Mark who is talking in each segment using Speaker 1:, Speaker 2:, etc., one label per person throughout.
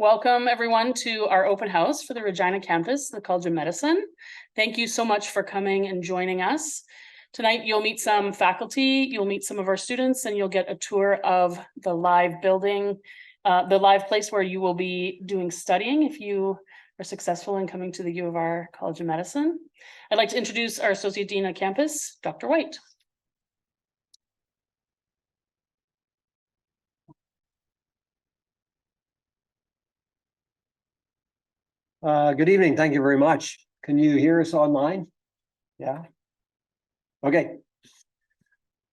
Speaker 1: Welcome everyone to our open house for the Regina campus, the College of Medicine. Thank you so much for coming and joining us. Tonight you'll meet some faculty, you'll meet some of our students, and you'll get a tour of the live building, the live place where you will be doing studying if you are successful in coming to the U of R College of Medicine. I'd like to introduce our Associate Dean of Campus, Dr. White.
Speaker 2: Good evening. Thank you very much. Can you hear us online? Yeah. Okay.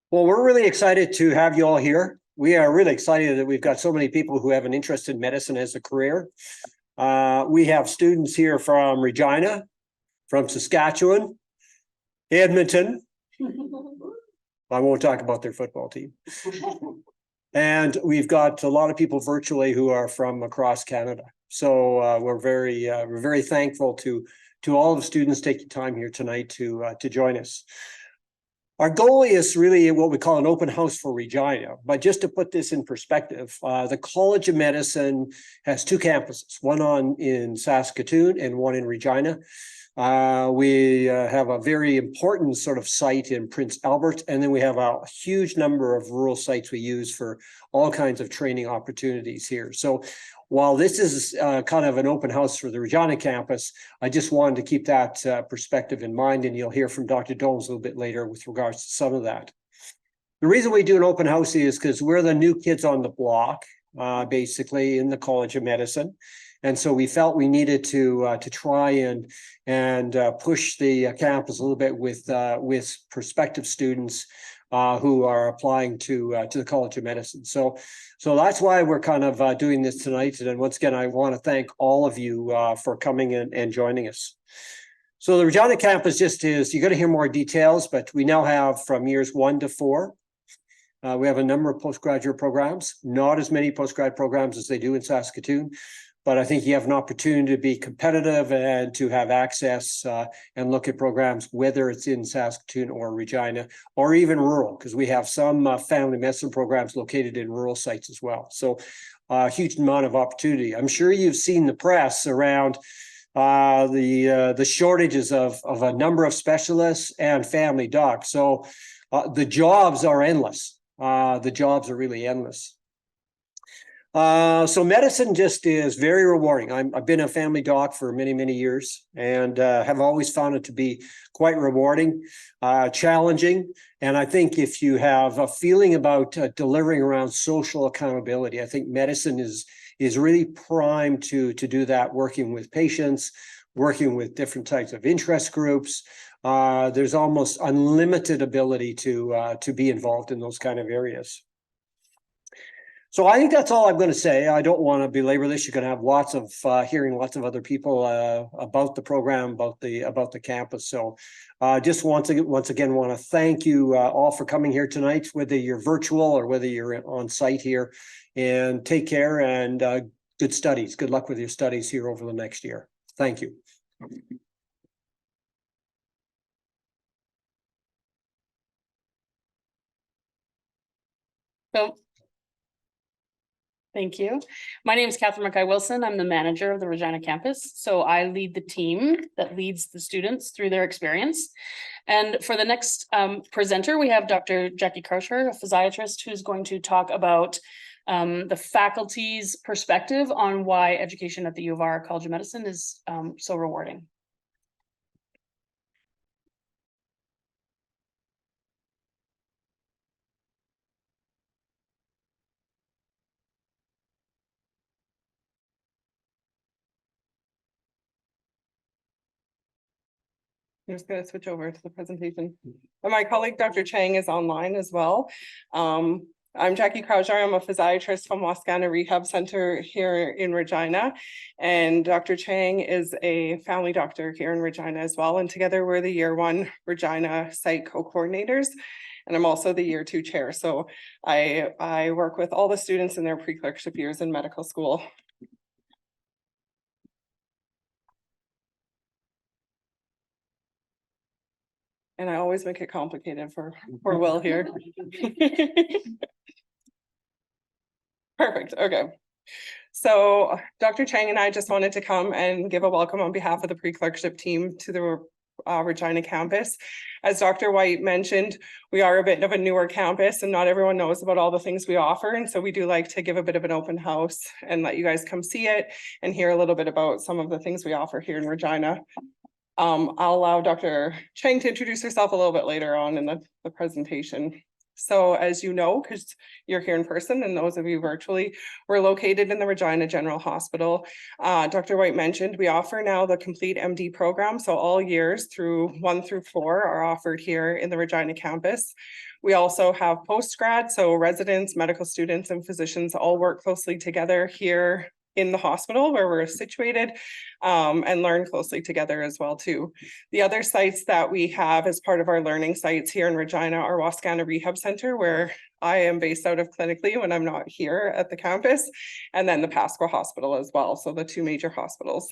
Speaker 2: Well, we're really excited to have you all here. We are really excited that we've got so many people who have an interest in medicine as a career. We have students here from Regina, from Saskatchewan, Edmonton. I won't talk about their football team. And we've got a lot of people virtually who are from across Canada. So we're very thankful to all the students taking time here tonight to join us. Our goal is really what we call an open house for Regina. But just to put this in perspective, the College of Medicine has two campuses, one in Saskatoon and one in Regina. We have a very important sort of site in Prince Albert, and then we have a huge number of rural sites we use for all kinds of training opportunities here. So while this is kind of an open house for the Regina campus, I just wanted to keep that perspective in mind, and you'll hear from Dr. Domes a little bit later with regards to some of that. The reason we do an open house is because we're the new kids on the block, basically in the College of Medicine. And so we felt we needed to try and push the campus a little bit with prospective students who are applying to the College of Medicine. So that's why we're kind of doing this tonight. And once again, I want to thank all of you for coming and joining us. So the Regina campus just is, you're going to hear more details, but we now have from years 1 to 4. We have a number of postgraduate programs, not as many postgrad programs as they do in Saskatoon. But I think you have an opportunity to be competitive and to have access and look at programs, whether it's in Saskatoon or Regina, or even rural, because we have some family medicine programs located in rural sites as well. So a huge amount of opportunity. I'm sure you've seen the press around the shortages of a number of specialists and family docs. So the jobs are endless. The jobs are really endless. So medicine just is very rewarding. I've been a family doc for many years and have always found it to be quite rewarding, challenging. And I think if you have a feeling about delivering around social accountability, I think medicine is really primed to do that, working with patients, working with different types of interest groups. There's almost unlimited ability to be involved in those kind of areas. So I think that's all I'm going to say. I don't want to belabor this. You're going to have lots of hearing lots of other people about the program, about the campus. So just once again want to thank you all for coming here tonight, whether you're virtual or whether you're on site here. And take care and good studies. Good luck with your studies here over the next year. Thank you.
Speaker 1: So, thank you. My name is Catherine Mackay-Wilson. I'm the manager of the Regina campus. So I lead the team that leads the students through their experience. And for the next presenter, we have Dr. Jackie Krauscher, a physiatrist, who's going to talk about the faculty's perspective on why education at the U of R College of Medicine is so rewarding.
Speaker 3: I'm just going to switch over to the presentation. And my colleague, Dr. Chang, is online as well. I'm Jackie Krauscher. I'm a physiatrist from Wascana Rehab Center here in Regina. And Dr. Chang is a family doctor here in Regina as well. And together we're the year 1 Regina site co-coordinators. And I'm also the year 2 chair. So I work with all the students in their pre-clerkship years in medical school. And I always make it complicated for Will here. Perfect. Okay. So Dr. Chang and I just wanted to come and give a welcome on behalf of the pre-clerkship team to the Regina campus. As Dr. White mentioned, we are a bit of a newer campus and not everyone knows about all the things we offer. And so we do like to give a bit of an open house and let you guys come see it and hear a little bit about some of the things we offer here in Regina. I'll allow Dr. Chang to introduce herself a little bit later on in the presentation. So as you know, because you're here in person and those of you virtually, we're located in the Regina General Hospital. Dr. White mentioned we offer now the complete MD program. So all years through 1 through 4 are offered here in the Regina campus. We also have post-grad, so residents, medical students, and physicians all work closely together here in the hospital where we're situated, and learn closely together as well too. The other sites that we have as part of our learning sites here in Regina are Wascana Rehab Center, where I am based out of clinically when I'm not here at the campus, and then the Pasqua Hospital as well. So the 2 major hospitals.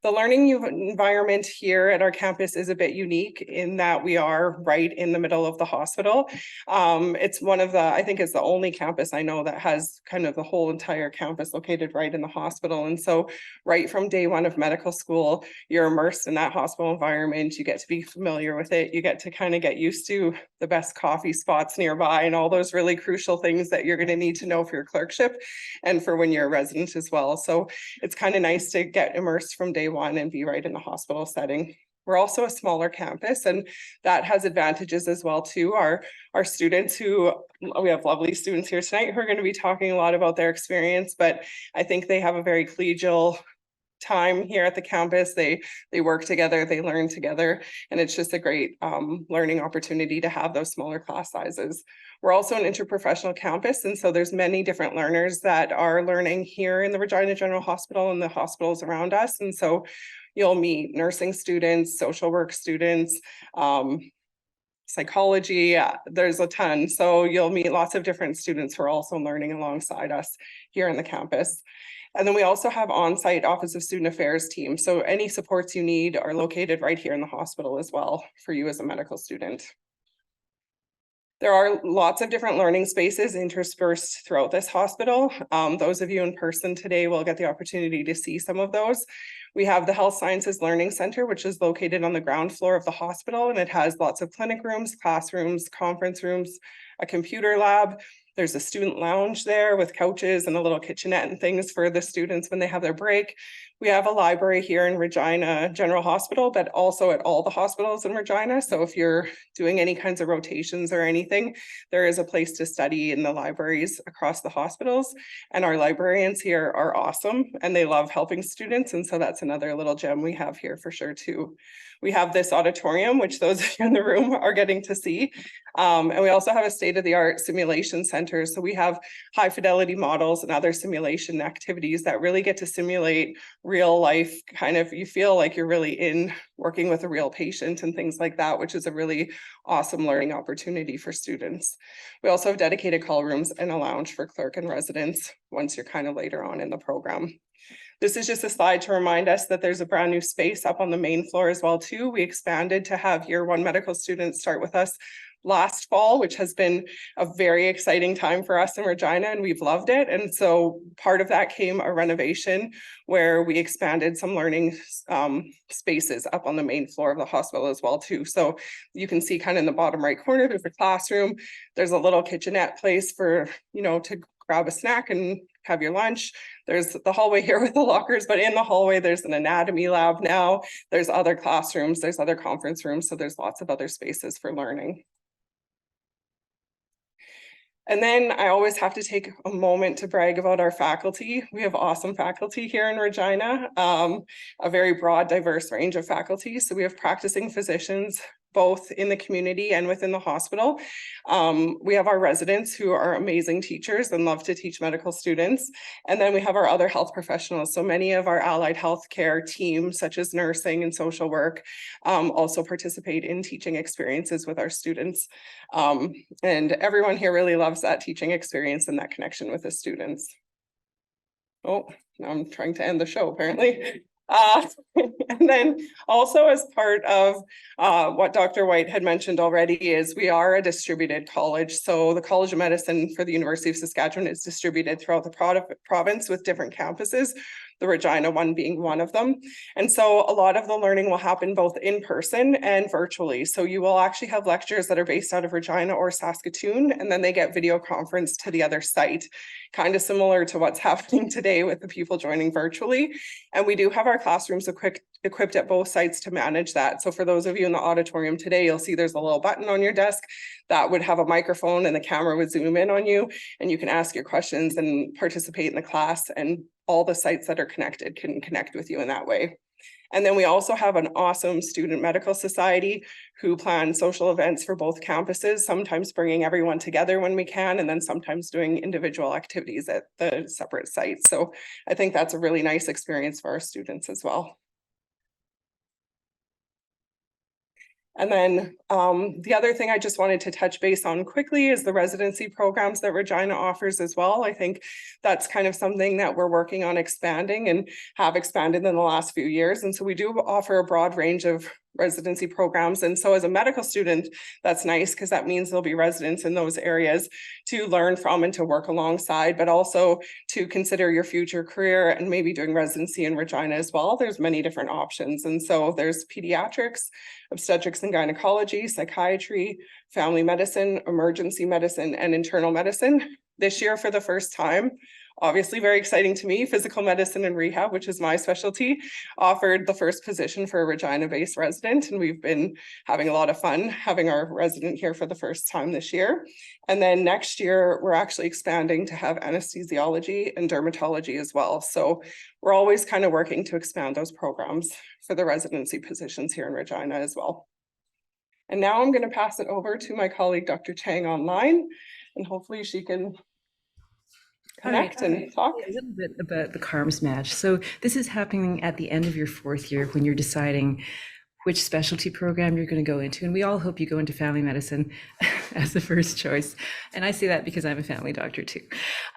Speaker 3: The learning environment here at our campus is a bit unique in that we are right in the middle of the hospital. It's one of the, I think it's the only campus I know that has kind of the whole entire campus located right in the hospital. And so right from day 1 of medical school, you're immersed in that hospital environment. You get to be familiar with it. You get to kind of get used to the best coffee spots nearby and all those really crucial things that you're going to need to know for your clerkship and for when you're a resident as well. So it's kind of nice to get immersed from day 1 and be right in the hospital setting. We're also a smaller campus and that has advantages as well too. Our students we have lovely students here tonight who are going to be talking a lot about their experience, but I think they have a very collegial time here at the campus. They work together, they learn together, and it's just a great learning opportunity to have those smaller class sizes. We're also an interprofessional campus, and so there's many different learners that are learning here in the Regina General Hospital and the hospitals around us. And so you'll meet nursing students, social work students, psychology, there's a ton. So you'll meet lots of different students who are also learning alongside us here in the campus. And then we also have on-site Office of Student Affairs team. So any supports you need are located right here in the hospital as well for you as a medical student. There are lots of different learning spaces interspersed throughout this hospital. Those of you in person today will get the opportunity to see some of those. We have the Health Sciences Learning Center, which is located on the ground floor of the hospital, and it has lots of clinic rooms, classrooms, conference rooms, a computer lab. There's a student lounge there with couches and a little kitchenette and things for the students when they have their break. We have a library here in Regina General Hospital, but also at all the hospitals in Regina. So if you're doing any kinds of rotations or anything, there is a place to study in the libraries across the hospitals. And our librarians here are awesome and they love helping students. And so that's another little gem we have here for sure too. We have this auditorium, which those of you in the room are getting to see. And we also have a state-of-the-art simulation center. So we have high fidelity models and other simulation activities that really get to simulate real life, kind of, you feel like you're really in working with a real patient and things like that, which is a really awesome learning opportunity for students. We also have dedicated call rooms and a lounge for clerk and residents once you're kind of later on in the program. This is just a slide to remind us that there's a brand new space up on the main floor as well too. We expanded to have year 1 medical students start with us last fall, which has been a very exciting time for us in Regina, and we've loved it. And so part of that came a renovation where we expanded some learning spaces up on the main floor of the hospital as well too. So you can see kind of in the bottom right corner, there's a classroom. There's a little kitchenette place for, to grab a snack and have your lunch. There's the hallway here with the lockers, but in the hallway, there's an anatomy lab now. There's other classrooms, there's other conference rooms. So there's lots of other spaces for learning. And then I always have to take a moment to brag about our faculty. We have awesome faculty here in Regina, a very broad, diverse range of faculty. So we have practicing physicians, both in the community and within the hospital. We have our residents who are amazing teachers and love to teach medical students. And then we have our other health professionals. So many of our allied healthcare teams, such as nursing and social work, also participate in teaching experiences with our students. And everyone here really loves that teaching experience and that connection with the students. Oh, now I'm trying to end the show apparently. And then also as part of what Dr. White had mentioned already is we are a distributed college. So the College of Medicine for the University of Saskatchewan is distributed throughout the province with different campuses, the Regina one being one of them. And so a lot of the learning will happen both in person and virtually. So you will actually have lectures that are based out of Regina or Saskatoon, and then they get video conference to the other site, kind of similar to what's happening today with the people joining virtually. And we do have our classrooms equipped at both sites to manage that. So for those of you in the auditorium today, you'll see there's a little button on your desk that would have a microphone and the camera would zoom in on you, and you can ask your questions and participate in the class, and all the sites that are connected can connect with you in that way. And then we also have an awesome student medical society who plan social events for both campuses, sometimes bringing everyone together when we can, and then sometimes doing individual activities at the separate sites. So I think that's a really nice experience for our students as well. And then the other thing I just wanted to touch base on quickly is the residency programs that Regina offers as well. I think that's kind of something that we're working on expanding and have expanded in the last few years. And so we do offer a broad range of residency programs. And so as a medical student, that's nice because that means there'll be residents in those areas to learn from and to work alongside, but also to consider your future career and maybe doing residency in Regina as well. There's many different options. And so there's pediatrics, obstetrics and gynecology, psychiatry, family medicine, emergency medicine, and internal medicine. This year, for the first time, obviously very exciting to me, physical medicine and rehab, which is my specialty, offered the first position for a Regina-based resident. And we've been having a lot of fun having our resident here for the first time this year. And then next year, we're actually expanding to have anesthesiology and dermatology as well. So we're always kind of working to expand those programs for the residency positions here in Regina as well. And now I'm going to pass it over to my colleague, Dr. Chang online, and hopefully she can connect and talk.
Speaker 4: A little bit about the CARMS match. So this is happening at the end of your fourth year when you're deciding which specialty program you're going to go into. And we all hope you go into family medicine as the first choice. And I say that because I'm a family doctor too.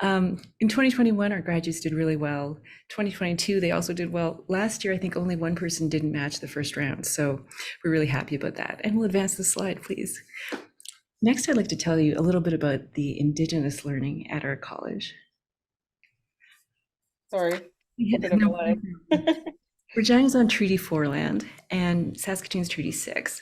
Speaker 4: In 2021, our graduates did really well. 2022, they also did well. Last year, I think only one person didn't match the first round. So we're really happy about that. And we'll advance the slide, please. Next, I'd like to tell you a little bit about the Indigenous learning at our college.
Speaker 3: Sorry, a bit of a lag.
Speaker 4: Regina's on Treaty 4 land and Saskatoon's Treaty 6.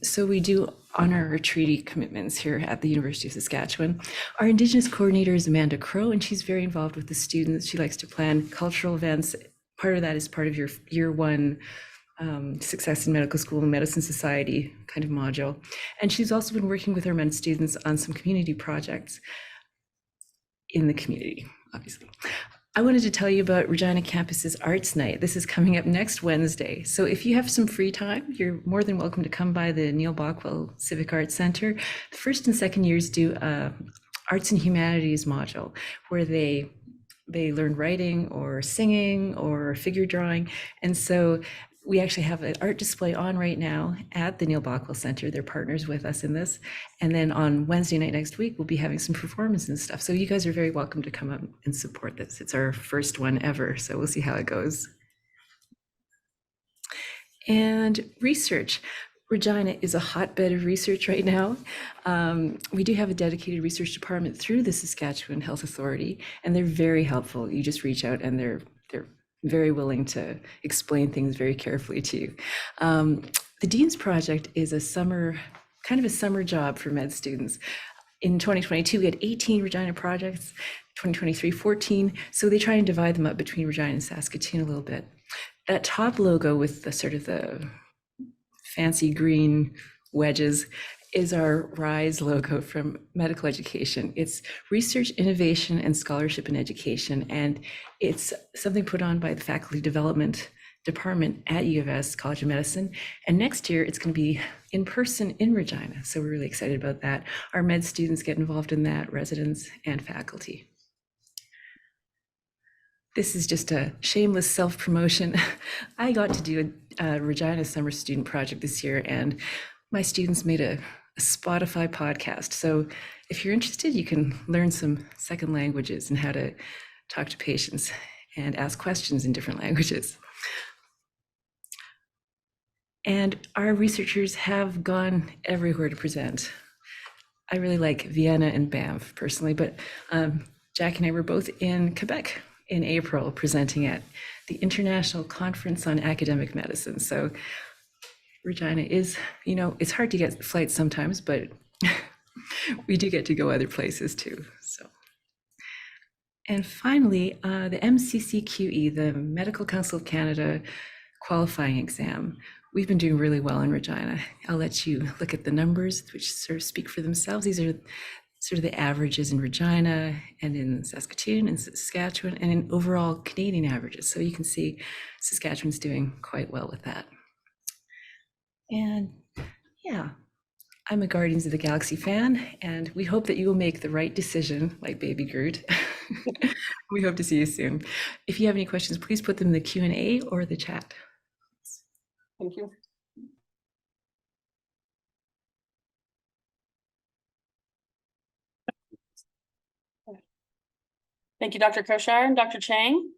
Speaker 4: So we do honor our treaty commitments here at the University of Saskatchewan. Our Indigenous coordinator is Amanda Crow, and she's very involved with the students. She likes to plan cultural events. Part of that is part of your year one Success in Medical School and Medicine Society kind of module. And she's also been working with our med students on some community projects in the community, obviously. I wanted to tell you about Regina Campus's Arts Night. This is coming up next Wednesday. So if you have some free time, you're more than welcome to come by the Neil Bockwell Civic Arts Center. The first and second years do a Arts and Humanities module where they learn writing or singing or figure drawing. And so we actually have an art display on right now at the Neil Bockwell Center. They're partners with us in this. And then on Wednesday night next week, we'll be having some performances and stuff. So you guys are very welcome to come up and support this. It's our first one ever, so we'll see how it goes. And research. Regina is a hotbed of research right now. We do have a dedicated research department through the Saskatchewan Health Authority, and they're very helpful. You just reach out and they're very willing to explain things very carefully to you. The Dean's Project is a summer job for med students. In 2022, we had 18 Regina projects, 2023, 14. So they try and divide them up between Regina and Saskatoon a little bit. That top logo with the sort of the fancy green wedges is our RISE logo from medical education. It's research, innovation, and scholarship in education. And it's something put on by the faculty development department at U of S College of Medicine. And next year it's going to be in person in Regina. So we're really excited about that. Our med students get involved in that, residents and faculty. This is just a shameless self-promotion. I got to do a Regina Summer Student Project this year, and my students made a Spotify podcast. So if you're interested, you can learn some second languages and how to talk to patients and ask questions in different languages. And our researchers have gone everywhere to present. I really like Vienna and Banff personally, but Jack and I were both in Quebec in April presenting at the International Conference on Academic Medicine. So Regina is, it's hard to get flights sometimes, but we do get to go other places too. So, and finally, the MCCQE, the Medical Council of Canada qualifying exam. We've been doing really well in Regina. I'll let you look at the numbers, which sort of speak for themselves. These are sort of the averages in Regina and in Saskatoon and Saskatchewan and in overall Canadian averages. So you can see Saskatchewan's doing quite well with that. And yeah, I'm a Guardians of the Galaxy fan, and we hope that you will make the right decision, like Baby Groot. We hope to see you soon. If you have any questions, please put them in the Q&A or the chat.
Speaker 3: Thank you.
Speaker 1: Thank you, Dr. Koshar and Dr. Chang.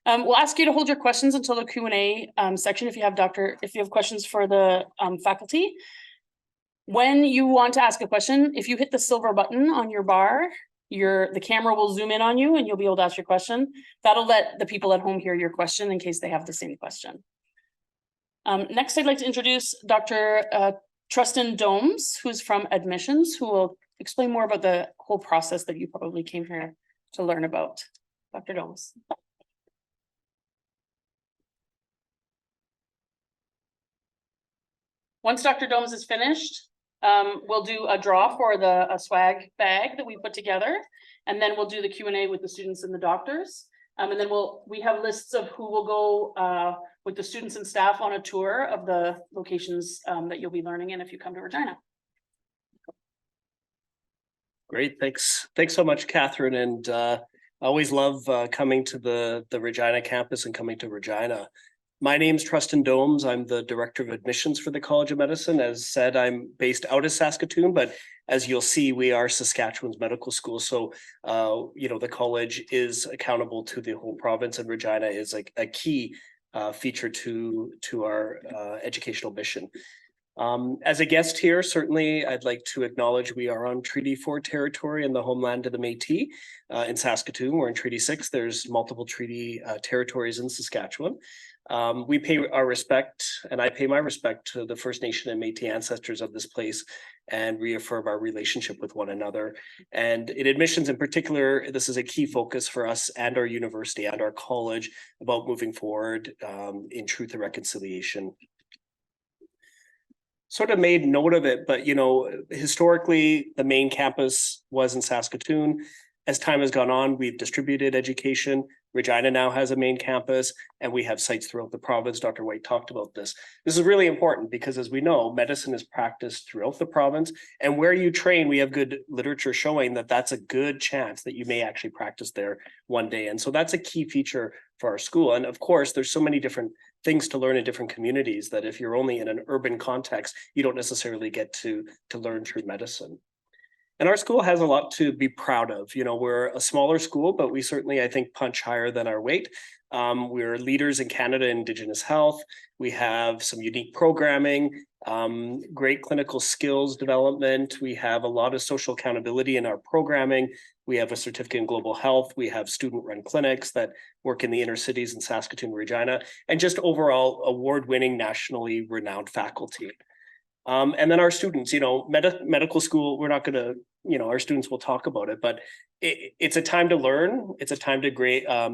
Speaker 1: We'll ask you to hold your questions until the Q&A section if you have questions for the faculty. When you want to ask a question, if you hit the silver button on your bar, the camera will zoom in on you and you'll be able to ask your question. That'll let the people at home hear your question in case they have the same question. Next, I'd like to introduce Dr. Trustin Domes, who's from admissions, who will explain more about the whole process that you probably came here to learn about. Dr. Domes. Once Dr. Domes is finished, we'll do a draw for a swag bag that we put together, and then we'll do the Q&A with the students and the doctors. And then we have lists of who will go with the students and staff on a tour of the locations that you'll be learning in if you come to Regina.
Speaker 5: Great, thanks. Thanks so much, Catherine. And I always love coming to the Regina campus and coming to Regina. My name's Trustin Domes. I'm the Director of Admissions for the College of Medicine. As said, I'm based out of Saskatoon, but as you'll see, we are Saskatchewan's medical school. So, the college is accountable to the whole province, and Regina is like a key feature to our educational mission. As a guest here, certainly I'd like to acknowledge we are on Treaty 4 territory in the homeland of the Métis in Saskatoon. We're in Treaty 6. There's multiple treaty territories in Saskatchewan. We pay our respect, and I pay my respect to the First Nation and Métis ancestors of this place and reaffirm our relationship with one another. And in admissions in particular, this is a key focus for us and our university and our college about moving forward in truth and reconciliation. Sort of made note of it, but historically the main campus was in Saskatoon. As time has gone on, we've distributed education. Regina now has a main campus, and we have sites throughout the province. Dr. White talked about this. This is really important because, as we know, medicine is practiced throughout the province, and where you train, we have good literature showing that that's a good chance that you may actually practice there one day. And so that's a key feature for our school. And of course, there's so many different things to learn in different communities that if you're only in an urban context, you don't necessarily get to learn true medicine. And our school has a lot to be proud of. We're a smaller school, but we certainly, I think, punch higher than our weight. We're leaders in Canada in Indigenous health. We have some unique programming, great clinical skills development. We have a lot of social accountability in our programming. We have a certificate in global health. We have student-run clinics that work in the inner cities in Saskatoon, Regina, and just overall award-winning, nationally renowned faculty. And then our students, medical school, we're not going to, our students will talk about it, but it's a time to learn. It's a time to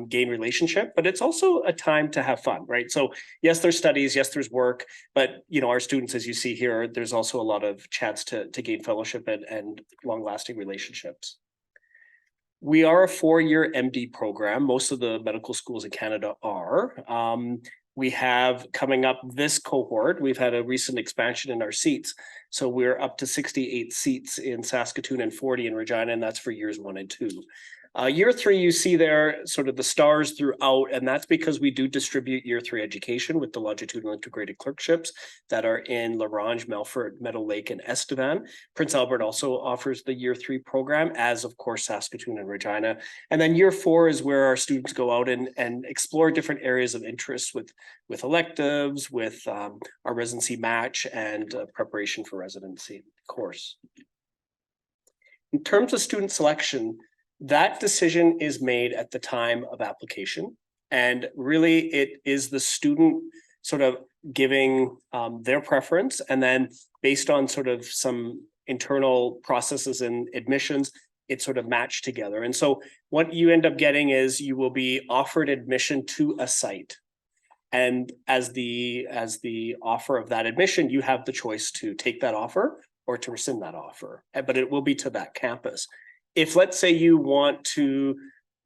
Speaker 5: gain relationship, but it's also a time to have fun, right? So yes, there's studies, yes, there's work, but our students, as you see here, there's also a lot of chance to gain fellowship and long-lasting relationships. We are a 4-year MD program. Most of the medical schools in Canada are. We have coming up this cohort, we've had a recent expansion in our seats. So we're up to 68 seats in Saskatoon and 40 in Regina, and that's for years 1 and 2. Year 3, you see there sort of the stars throughout, and that's because we do distribute year 3 education with the longitudinal integrated clerkships that are in La Ronge, Melfort, Meadow Lake, and Estevan. Prince Albert also offers the year 3 program, as of course Saskatoon and Regina. And then year 4 is where our students go out and explore different areas of interest with electives, with our residency match, and preparation for residency course. In terms of student selection, that decision is made at the time of application. And really it is the student sort of giving their preference, and then based on sort of some internal processes and admissions, it's sort of matched together. And so what you end up getting is you will be offered admission to a site. And as the offer of that admission, you have the choice to take that offer or to rescind that offer, but it will be to that campus. If, let's say, you want to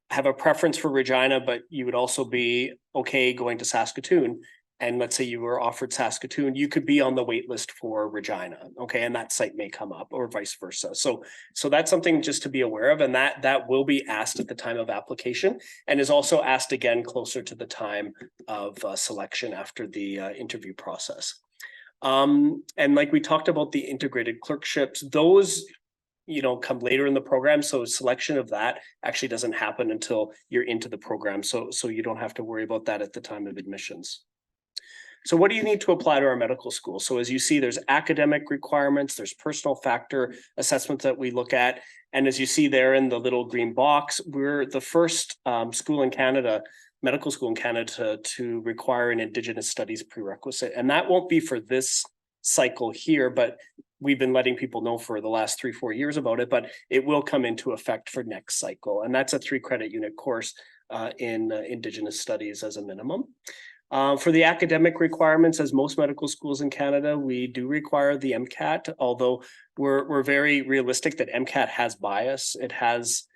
Speaker 5: have a preference for Regina, but you would also be okay going to Saskatoon, and let's say you were offered Saskatoon, you could be on the wait list for Regina, okay, and that site may come up, or vice versa. So that's something just to be aware of, and that will be asked at the time of application, and is also asked again closer to the time of selection after the interview process. And like we talked about the integrated clerkships, those come later in the program. So selection of that actually doesn't happen until you're into the program. So you don't have to worry about that at the time of admissions. So what do you need to apply to our medical school? So as you see, there's academic requirements, there's personal factor assessments that we look at. And as you see there in the little green box, we're the first school in Canada, medical school in Canada, to require an Indigenous studies prerequisite. And that won't be for this cycle here, but we've been letting people know for the last 3-4 years about it, but it will come into effect for next cycle. And that's a 3-credit unit course in Indigenous studies as a minimum. For the academic requirements, as most medical schools in Canada, we do require the MCAT, although we're very realistic that MCAT has bias. It has,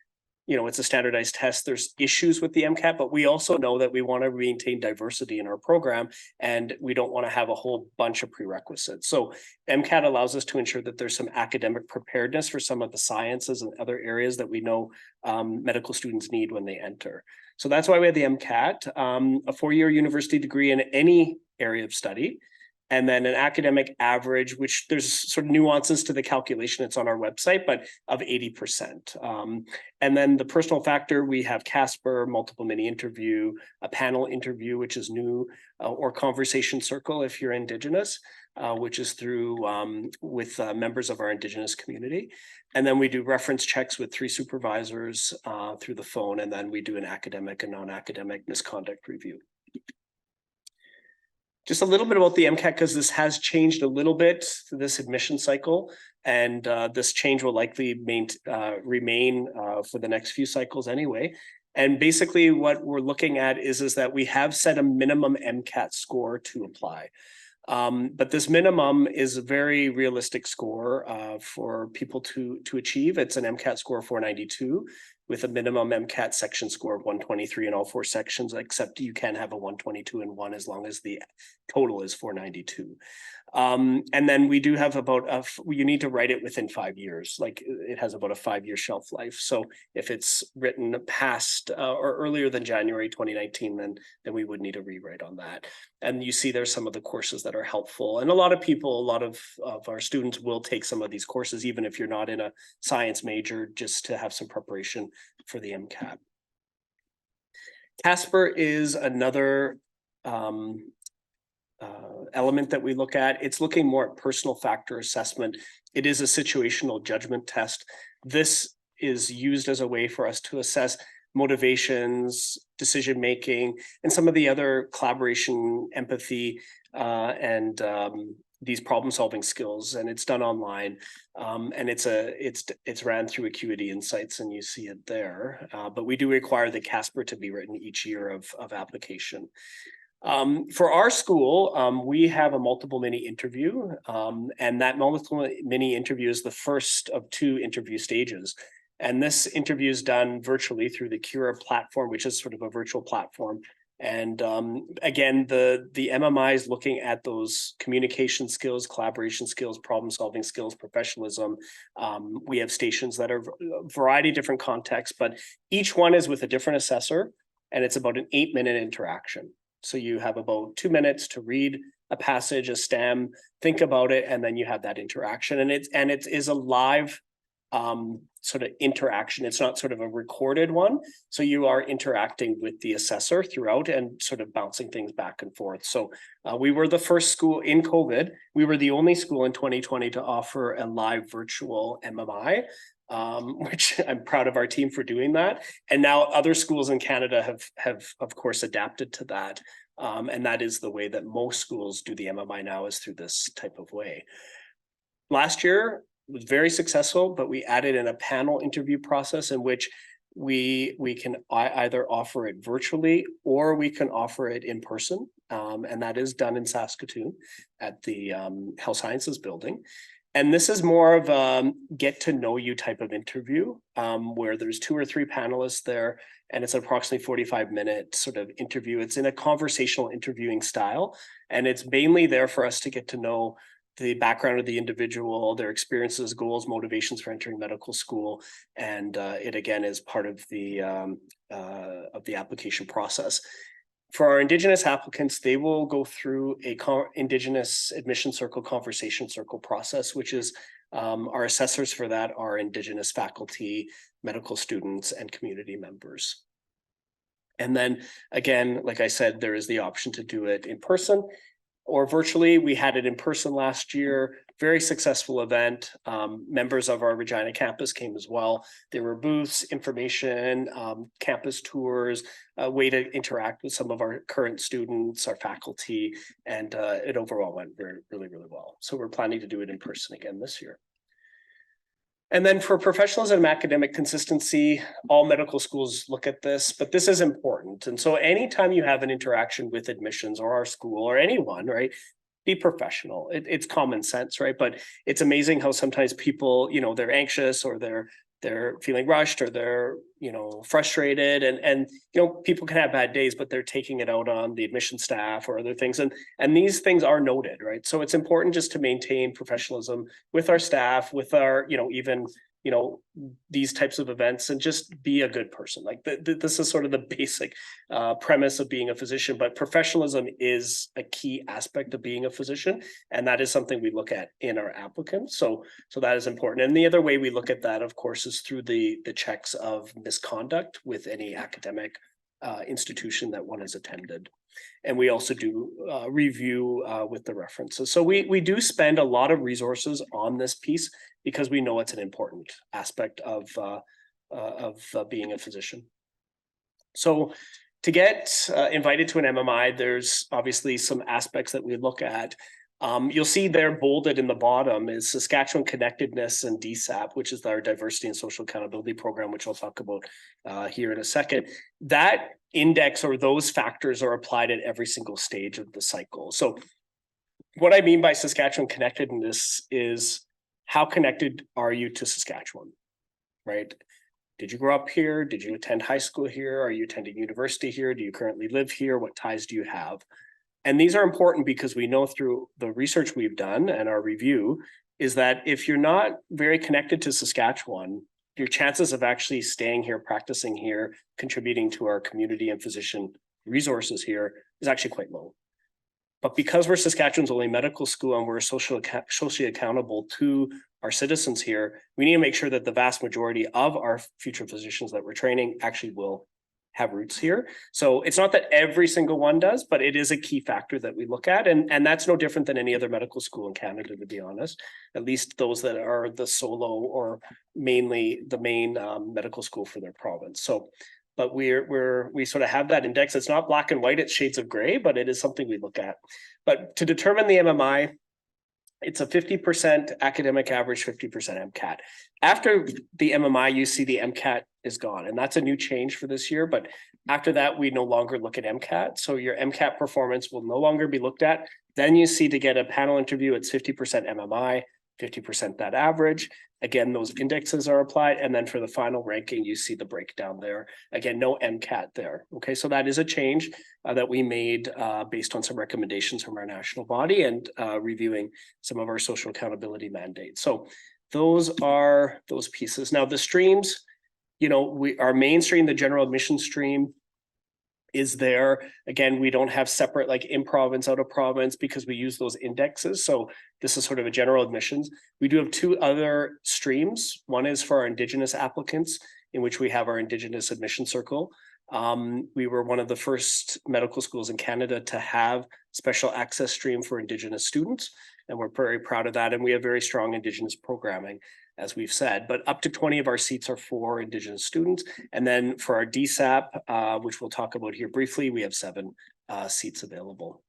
Speaker 5: it's a standardized test. There's issues with the MCAT, but we also know that we want to maintain diversity in our program, and we don't want to have a whole bunch of prerequisites. So MCAT allows us to ensure that there's some academic preparedness for some of the sciences and other areas that we know medical students need when they enter. So that's why we have the MCAT, a 4-year university degree in any area of study, and then an academic average, which there's sort of nuances to the calculation. It's on our website, but of 80%. And then the personal factor, we have Casper, multiple mini interview, a panel interview, which is new, or conversation circle if you're Indigenous, which is through with members of our Indigenous community. And then we do reference checks with 3 supervisors through the phone, and then we do an academic and non-academic misconduct review. Just a little bit about the MCAT, because this has changed a little bit this admission cycle, and this change will likely remain for the next few cycles anyway. And basically what we're looking at is that we have set a minimum MCAT score to apply. But this minimum is a very realistic score for people to achieve. It's an MCAT score of 492 with a minimum MCAT section score of 123 in all 4 sections, except you can have a 122 in one as long as the total is 492. And then we do have about you need to write it within 5 years. Like it has about a 5-year shelf life. So if it's written past or earlier than January 2019, then we would need a rewrite on that. And you see there's some of the courses that are helpful. And a lot of our students will take some of these courses, even if you're not in a science major, just to have some preparation for the MCAT. Casper is another element that we look at. It's looking more at personal factor assessment. It is a situational judgment test. This is used as a way for us to assess motivations, decision making, and some of the other collaboration, empathy, and these problem solving skills. And it's done online, and it's ran through Acuity Insights, and you see it there. But we do require the Casper to be written each year of application. For our school, we have a multiple mini interview, and that multiple mini interview is the first of 2 interview stages. And this interview is done virtually through the Cura platform, which is sort of a virtual platform And again, the MMI is looking at those communication skills, collaboration skills, problem solving skills, professionalism. We have stations that are a variety of different contexts, but each one is with a different assessor, and it's about an 8-minute interaction. So you have about 2 minutes to read a passage, a STEM, think about it, and then you have that interaction. And it is a live sort of interaction. It's not sort of a recorded one. So you are interacting with the assessor throughout and sort of bouncing things back and forth. So we were the first school in COVID. We were the only school in 2020 to offer a live virtual MMI, which I'm proud of our team for doing that. And now other schools in Canada have of course adapted to that. And that is the way that most schools do the MMI now, is through this type of way. Last year was very successful, but we added in a panel interview process in which we can either offer it virtually or we can offer it in person. And that is done in Saskatoon at the Health Sciences building. And this is more of a get to know you type of interview, where there's 2 or 3 panelists there, and it's approximately 45-minute sort of interview. It's in a conversational interviewing style, and it's mainly there for us to get to know the background of the individual, their experiences, goals, motivations for entering medical school, and it again is part of the application process. For our Indigenous applicants, they will go through a Indigenous admission circle, conversation circle process, which is our assessors for that are Indigenous faculty, medical students, and community members. And then again, like I said, there is the option to do it in person or virtually. We had it in person last year, very successful event. Members of our Regina campus came as well. There were booths, information, campus tours, a way to interact with some of our current students, our faculty, and it overall went really well. So we're planning to do it in person again this year. And then for professionalism and academic consistency, all medical schools look at this, but this is important. And so anytime you have an interaction with admissions or our school or anyone, right, be professional. It's common sense, right? But it's amazing how sometimes people, you know, they're anxious or they're feeling rushed or they're, you know, frustrated, and you know, people can have bad days, but they're taking it out on the admission staff or other things, and these things are noted, right? So it's important just to maintain professionalism with our staff, with our, you know, even, you know, these types of events, and just be a good person. Like this is sort of the basic premise of being a physician, but professionalism is a key aspect of being a physician, and that is something we look at in our applicants. So that is important. And the other way we look at that, of course, is through the checks of misconduct with any academic institution that one has attended. And we also do review with the references. So we do spend a lot of resources on this piece because we know it's an important aspect of being a physician. So to get invited to an MMI, there's obviously some aspects that we look at. You'll see there bolded in the bottom is Saskatchewan Connectedness and DSAP, which is our Diversity and Social Accountability Program, which I'll talk about here in a second. That index or those factors are applied at every single stage of the cycle. So what I mean by Saskatchewan Connectedness is how connected are you to Saskatchewan, right? Did you grow up here? Did you attend high school here? Are you attending university here? Do you currently live here? What ties do you have? And these are important because we know through the research we've done and our review is that if you're not very connected to Saskatchewan, your chances of actually staying here, practicing here, contributing to our community and physician resources here is actually quite low. But because we're Saskatchewan's only medical school and we're socially accountable to our citizens here, we need to make sure that the vast majority of our future physicians that we're training actually will have roots here. So it's not that every single one does, but it is a key factor that we look at. And that's no different than any other medical school in Canada, to be honest, at least those that are the solo or mainly the main medical school for their province. So, but we sort of have that index. It's not black and white, it's shades of gray, but it is something we look at. But to determine the MMI, it's a 50% academic average, 50% MCAT. After the MMI, you see the MCAT is gone, and that's a new change for this year. But after that, we no longer look at MCAT. So your MCAT performance will no longer be looked at. Then you see to get a panel interview, it's 50% MMI, 50% that average. Again, those indexes are applied. And then for the final ranking, you see the breakdown there. Again, no MCAT there. Okay, so that is a change that we made based on some recommendations from our national body and reviewing some of our social accountability mandates. So those are those pieces. Now the streams, you know, our main stream, the general admission stream, is there. Again, we don't have separate like in province, out of province, because we use those indexes. So this is sort of a general admissions. We do have two other streams. One is for our Indigenous applicants, in which we have our Indigenous admission circle. We were one of the first medical schools in Canada to have special access stream for Indigenous students, and we're very proud of that. And we have very strong Indigenous programming, as we've said, but up to 20 of our seats are for Indigenous students. And then for our DSAP, which we'll talk about here briefly, we have 7 seats available.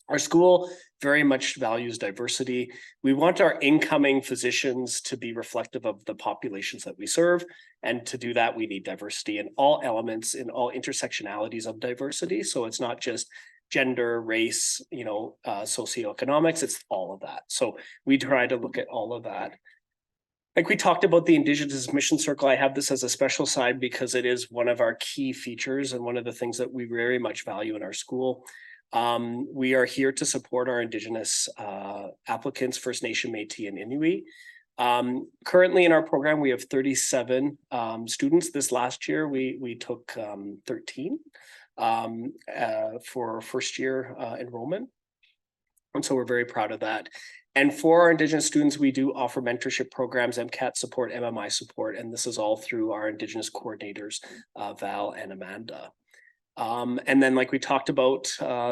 Speaker 5: Our school very much values diversity. We want our incoming physicians to be reflective of the populations that we serve. And to do that, we need diversity in all elements, in all intersectionalities of diversity. So it's not just gender, race, you know, socioeconomics, it's all of that. So we try to look at all of that. Like we talked about the Indigenous Admission Circle, I have this as a special side because it is one of our key features and one of the things that we very much value in our school. We are here to support our Indigenous applicants, First Nation, Métis, and Inuit. Currently in our program, we have 37 students. This last year, we took 13 for first year enrollment. And so we're very proud of that. And for our Indigenous students, we do offer mentorship programs, MCAT support, MMI support, and this is all through our Indigenous coordinators, Val and Amanda. And then like we talked about,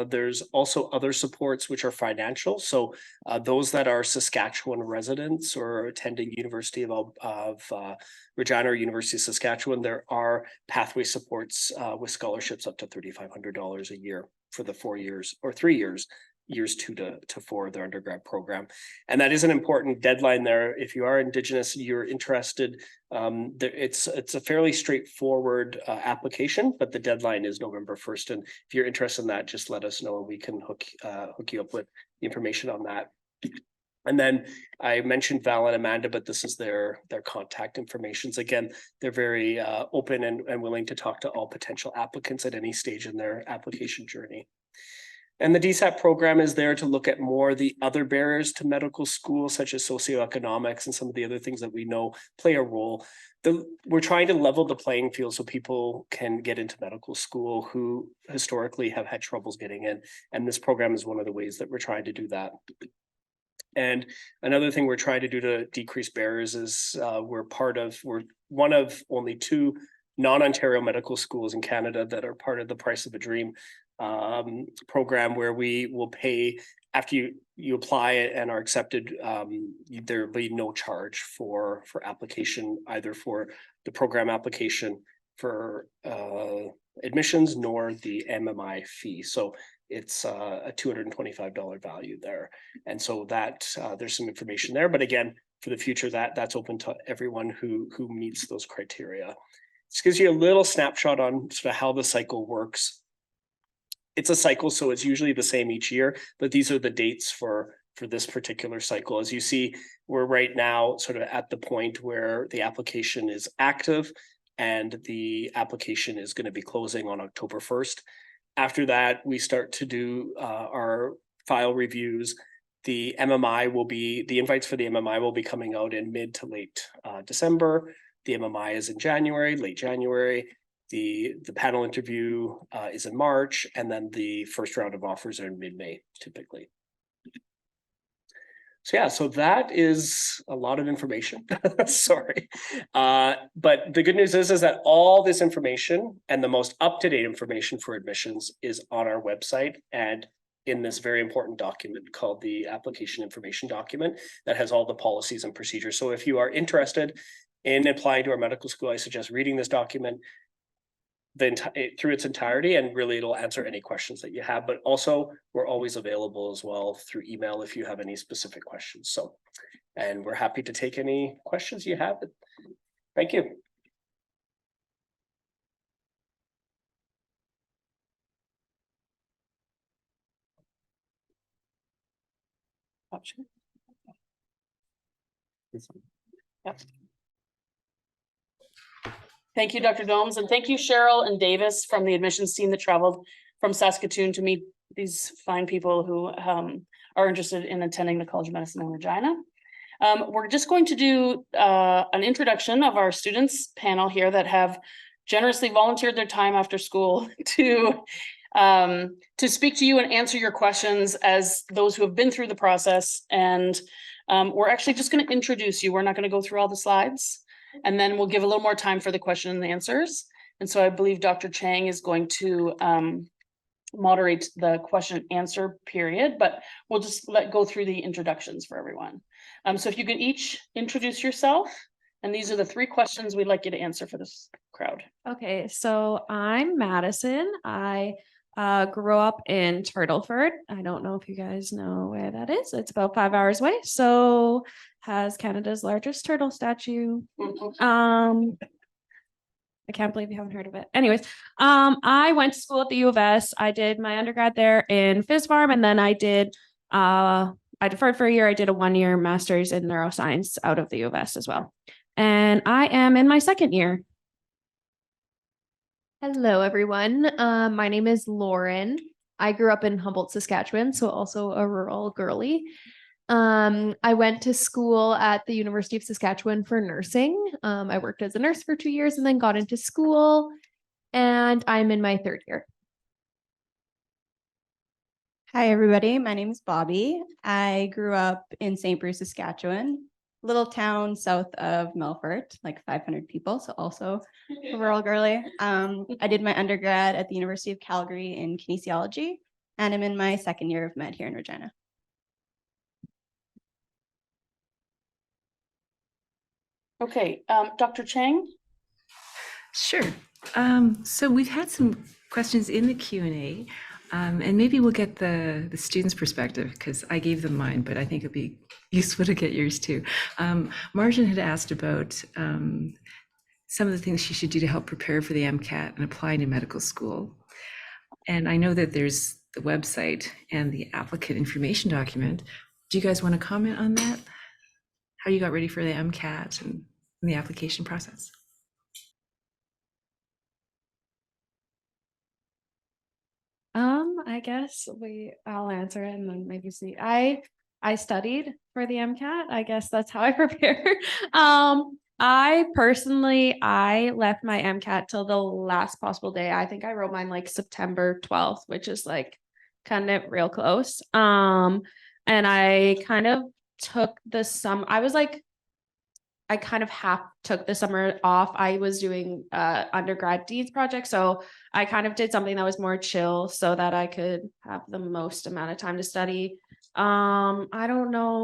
Speaker 5: there's also other supports which are financial. So those that are Saskatchewan residents or attending University of Regina or University of Saskatchewan, there are pathway supports with scholarships up to $3,500 a year for the 4 years or 3 years. Years 2 to 4 of their undergrad program. And that is an important deadline there. If you are Indigenous, you're interested, it's a fairly straightforward application, but the deadline is November 1st. And if you're interested in that, just let us know and we can hook you up with information on that. And then I mentioned Val and Amanda, but this is their contact informations. Again, they're very open and willing to talk to all potential applicants at any stage in their application journey. And the DSAP program is there to look at more the other barriers to medical school, such as socioeconomics and some of the other things that we know play a role. We're trying to level the playing field so people can get into medical school who historically have had troubles getting in. And this program is one of the ways that we're trying to do that. And another thing we're trying to do to decrease barriers is we're one of only 2 non-Ontario medical schools in Canada that are part of the Price of a Dream program, where we will pay after you apply and are accepted. There will be no charge for application, either for the program application for admissions nor the MMI fee. So it's a $225 value there. And so that there's some information there, but again, for the future, that's open to everyone who meets those criteria. This gives you a little snapshot on sort of how the cycle works. It's a cycle, so it's usually the same each year, but these are the dates for this particular cycle. As you see, we're right now sort of at the point where the application is active and the application is going to be closing on October 1st. After that, we start to do our file reviews. The invites for the MMI will be coming out in mid to late December. The MMI is in January, late January. The panel interview is in March, and then the first round of offers are in mid-May, typically. So yeah, so that is a lot of information. Sorry. But the good news is that all this information and the most up-to-date information for admissions is on our website and in this very important document called the application information document that has all the policies and procedures. So if you are interested in applying to our medical school, I suggest reading this document through its entirety, and really it'll answer any questions that you have. But also we're always available as well through email if you have any specific questions. So, and we're happy to take any questions you have. Thank you.
Speaker 1: Thank you, Dr. Gomes, and thank you, Cheryl and Davis from the admissions team that traveled from Saskatoon to meet these fine people who are interested in attending the College of Medicine in Regina. We're just going to do an introduction of our students panel here that have generously volunteered their time after school to speak to you and answer your questions as those who have been through the process. And we're actually just going to introduce you. We're not going to go through all the slides, and then we'll give a little more time for the question and the answers. And so I believe Dr. Chang is going to moderate the question and answer period, but we'll just go through the introductions for everyone. So if you could each introduce yourself, and these are the 3 questions we'd like you to answer for this crowd.
Speaker 6: Okay, so I'm Madison. I grew up in Turtleford. I don't know if you guys know where that is. It's about 5 hours away. So has Canada's largest turtle statue. I can't believe you haven't heard of it. Anyways, I went to school at the U of S. I did my undergrad there in phys pharm, and then I deferred for a year. I did a 1-year master's in neuroscience out of the U of S as well. And I am in my 2nd year.
Speaker 7: Hello, everyone. My name is Lauren. I grew up in Humboldt, Saskatchewan, so also a rural girly. I went to school at the University of Saskatchewan for nursing. I worked as a nurse for 2 years and then got into school, and I'm in my 3rd year.
Speaker 8: Hi, everybody. My name is Bobby. I grew up in St. Bruce, Saskatchewan, little town south of Melfort, like 500 people, so also a rural girly. I did my undergrad at the University of Calgary in kinesiology, and I'm in my 2nd year of med here in Regina.
Speaker 1: Okay, Dr. Chang?
Speaker 4: Sure. So we've had some questions in the Q&A, and maybe we'll get the students' perspective, because I gave them mine, but I think it'd be useful to get yours too. Marjan had asked about some of the things she should do to help prepare for the MCAT and apply to medical school. And I know that there's the website and the applicant information document. Do you guys want to comment on that? How you got ready for the MCAT and the application process?
Speaker 6: I guess I'll answer it and then maybe see. I studied for the MCAT. I guess that's how I prepare. I left my MCAT till the last possible day. I think I wrote mine like September 12th, which is like kind of real close. And I kind of took the summer. I kind of took the summer off. I was doing undergrad dean's project, so I kind of did something that was more chill so that I could have the most amount of time to study. I don't know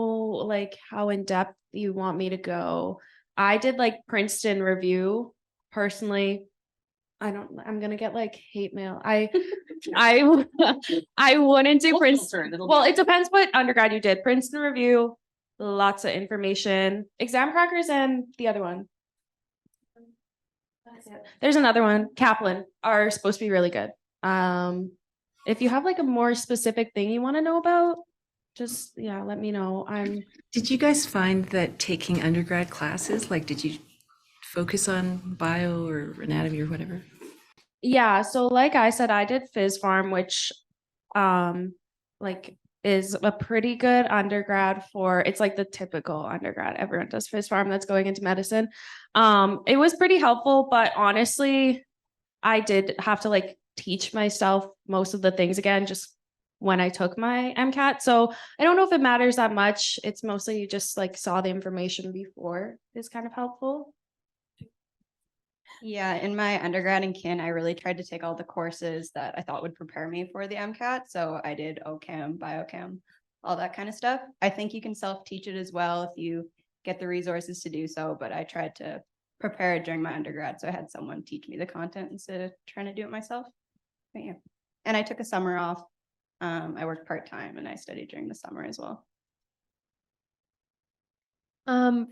Speaker 6: like how in depth you want me to go. I did like Princeton review personally. I'm gonna get like hate mail. I wouldn't do Princeton. Well, it depends what undergrad you did. Princeton review, lots of information, exam crackers, and the other one. There's another one. Kaplan are supposed to be really good. If you have like a more specific thing you want to know about, just let me know.
Speaker 4: Did you guys find that taking undergrad classes, like did you focus on bio or anatomy or whatever?
Speaker 6: Yeah, so like I said, I did phys pharm, which like is a pretty good undergrad it's like the typical undergrad. Everyone does phys pharm that's going into medicine. It was pretty helpful, but honestly, I did have to like teach myself most of the things again, just when I took my MCAT. So I don't know if it matters that much. It's mostly you just like saw the information before is kind of helpful.
Speaker 8: Yeah, in my undergrad in kin, I really tried to take all the courses that I thought would prepare me for the MCAT. So I did OChem, biochem, all that kind of stuff. I think you can self-teach it as well if you get the resources to do so, but I tried to prepare it during my undergrad. So I had someone teach me the content instead of trying to do it myself. But yeah, and I took a summer off. I worked part-time and I studied during the summer as well.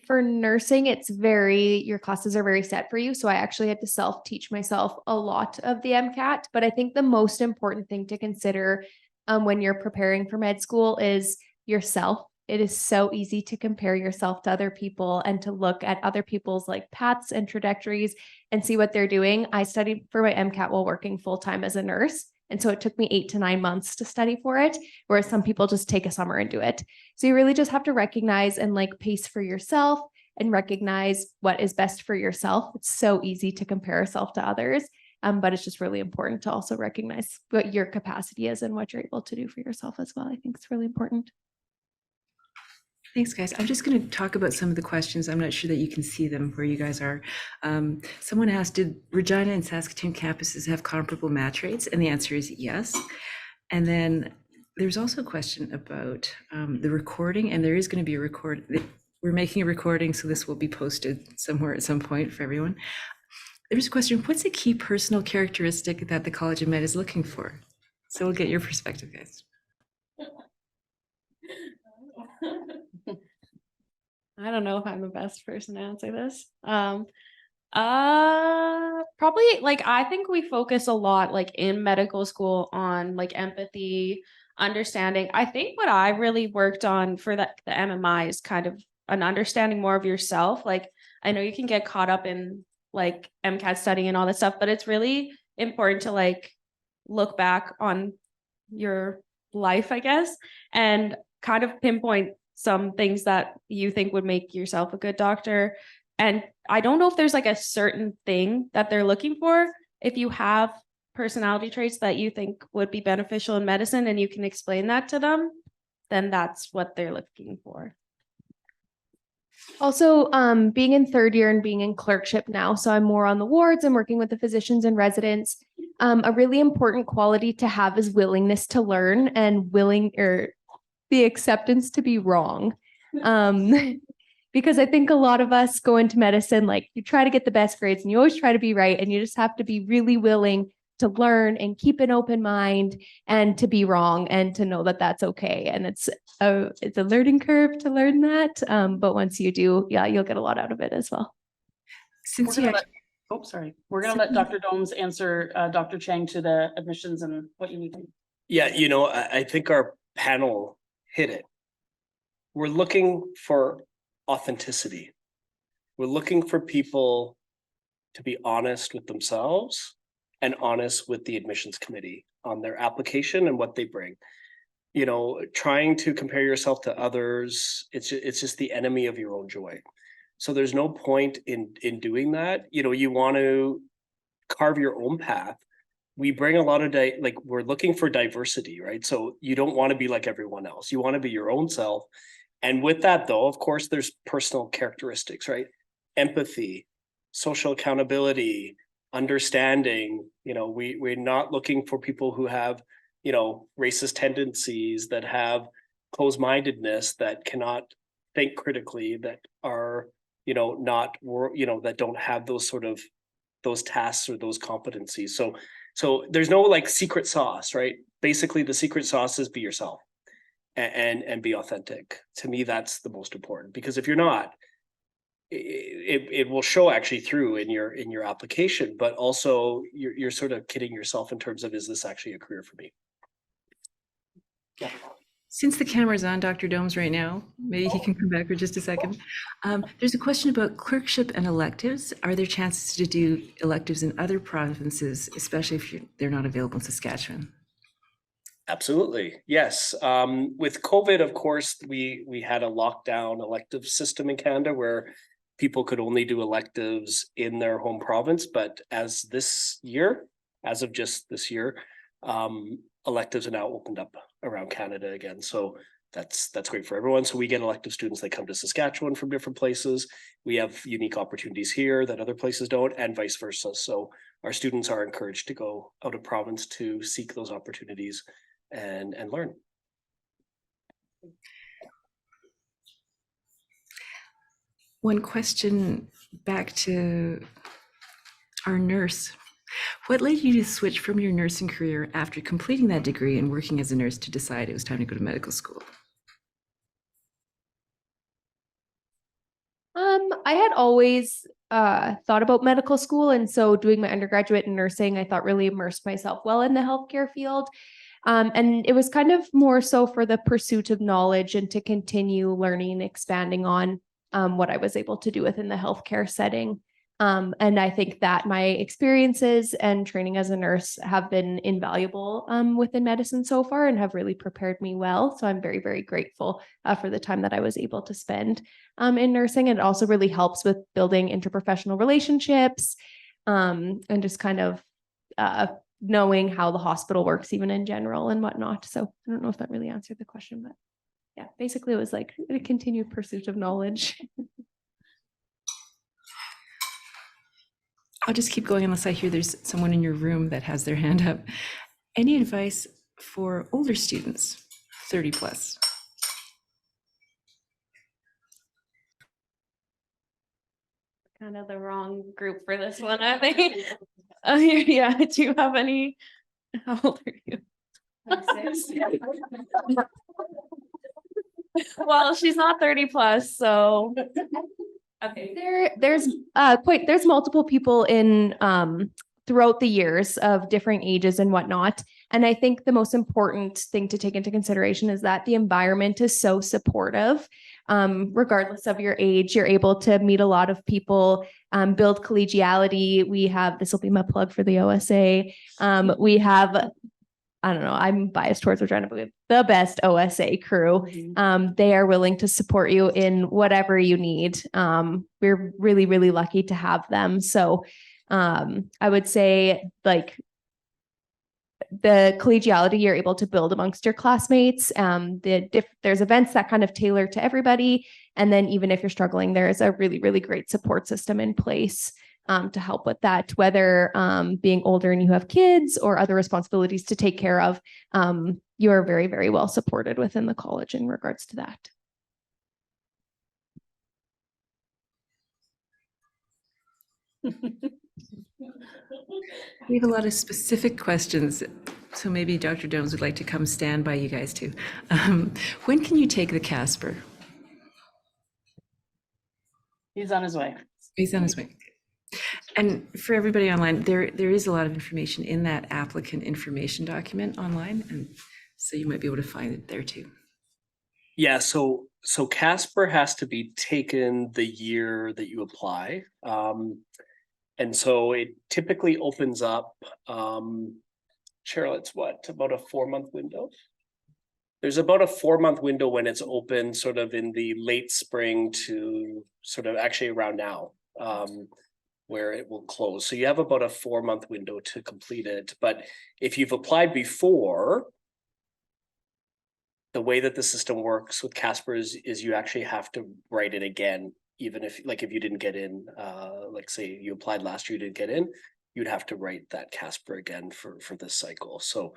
Speaker 7: For nursing, your classes are very set for you. So I actually had to self-teach myself a lot of the MCAT, but I think the most important thing to consider when you're preparing for med school is yourself. it is so easy to compare yourself to other people and to look at other people's like paths and trajectories and see what they're doing. I studied for my MCAT while working full-time as a nurse. And so it took me 8 to 9 months to study for it, whereas some people just take a summer and do it. So you really just have to recognize and like pace for yourself and recognize what is best for yourself. It's so easy to compare yourself to others, but it's just really important to also recognize what your capacity is and what you're able to do for yourself as well. I think it's really important.
Speaker 4: Thanks, guys. I'm just going to talk about some of the questions. I'm not sure that you can see them where you guys are. Someone asked, did Regina and Saskatoon campuses have comparable match rates? And the answer is yes. And then there's also a question about the recording, and there is going to be a record. We're making a recording, so this will be posted somewhere at some point for everyone. There's a question, what's a key personal characteristic that the College of Med is looking for? So we'll get your perspective, guys.
Speaker 6: I don't know if I'm the best person to answer this. Probably like I think we focus a lot like in medical school on like empathy, understanding. I think what I really worked on for the MMI is kind of an understanding more of yourself. Like I know you can get caught up in like MCAT studying and all that stuff, but it's really important to like look back on your life, I guess, and kind of pinpoint some things that you think would make yourself a good doctor. And I don't know if there's like a certain thing that they're looking for. If you have personality traits that you think would be beneficial in medicine and you can explain that to them, then that's what they're looking for.
Speaker 7: Also, being in third year and being in clerkship now, so I'm more on the wards and working with the physicians and residents. A really important quality to have is willingness to learn and the acceptance to be wrong. Because I think a lot of us go into medicine, like you try to get the best grades and you always try to be right. And you just have to be really willing to learn and keep an open mind and to be wrong and to know that that's okay. And it's a learning curve to learn that. But once you do, yeah, you'll get a lot out of it as well.
Speaker 1: We're gonna let Dr. Domes answer Dr. Chang to the admissions and what you need.
Speaker 5: Yeah, I think our panel hit it. We're looking for authenticity. We're looking for people to be honest with themselves and honest with the admissions committee on their application and what they bring. Trying to compare yourself to others, it's just the enemy of your own joy. So there's no point in doing that. You want to carve your own path. We bring a lot of we're looking for diversity, right? So you don't want to be like everyone else. You want to be your own self. And with that, though, of course, there's personal characteristics, right? Empathy, social accountability, understanding. We're not looking for people who have, racist tendencies, that have closed-mindedness, that cannot think critically, that are, that don't have those tasks or those competencies. So there's no like secret sauce, right? Basically, the secret sauce is be yourself and be authentic. To me, that's the most important, because if you're not, it will show actually through in your application, but also you're sort of kidding yourself in terms of, is this actually a career for me? Yeah.
Speaker 4: Since the camera's on Dr. Domes right now, maybe he can come back for just a second. There's a question about clerkship and electives. Are there chances to do electives in other provinces, especially if they're not available in Saskatchewan?
Speaker 5: Absolutely, yes. With COVID, of course, we had a lockdown elective system in Canada where people could only do electives in their home province. But as of just this year, electives are now opened up around Canada again. So that's great for everyone. So we get elective students that come to Saskatchewan from different places. We have unique opportunities here that other places don't, and vice versa. So our students are encouraged to go out of province to seek those opportunities and learn.
Speaker 4: One question back to our nurse. What led you to switch from your nursing career after completing that degree and working as a nurse to decide it was time to go to medical school?
Speaker 7: I had always thought about medical school. And so doing my undergraduate in nursing, I thought really immersed myself well in the healthcare field. And it was kind of more so for the pursuit of knowledge and to continue learning, expanding on what I was able to do within the healthcare setting. And I think that my experiences and training as a nurse have been invaluable within medicine so far and have really prepared me well. So I'm very, very grateful for the time that I was able to spend in nursing. It also really helps with building interprofessional relationships and just kind of knowing how the hospital works even in general and whatnot. So I don't know if that really answered the question, but yeah, basically it was like a continued pursuit of knowledge.
Speaker 4: I'll just keep going unless I hear there's someone in your room that has their hand up. Any advice for older students, 30 plus?
Speaker 6: Kind of the wrong group for this one, I think. Yeah, do you have any? How old are you? Well, she's not 30 plus, so. Okay.
Speaker 7: There's multiple people in throughout the years of different ages and whatnot. And I think the most important thing to take into consideration is that the environment is so supportive. Regardless of your age, you're able to meet a lot of people, build collegiality. We have, this will be my plug for the OSA. We have, I don't know, I'm biased towards Regina, but we have the best OSA crew. They are willing to support you in whatever you need. We're really, really lucky to have them. So I would say like the collegiality you're able to build amongst your classmates. There's events that kind of tailor to everybody. And then even if you're struggling, there is a really, really great support system in place to help with that, whether being older and you have kids or other responsibilities to take care of, you are very, very well supported within the college in regards to that.
Speaker 4: We have a lot of specific questions, so maybe Dr. Jones would like to come stand by you guys too. When can you take the Casper?
Speaker 1: He's on his way.
Speaker 4: He's on his way. And for everybody online, there is a lot of information in that applicant information document online, and so you might be able to find it there too.
Speaker 5: Yeah, so Casper has to be taken the year that you apply. And so it typically opens up, Cheryl, it's what, about a 4-month window? There's about a 4-month window when it's open, sort of in the late spring to sort of actually around now, where it will close. So you have about a 4-month window to complete it. But if you've applied before, the way that the system works with Casper is you actually have to write it again. Even if you didn't get in, like say you applied last year, you didn't get in, you'd have to write that Casper again for this cycle. So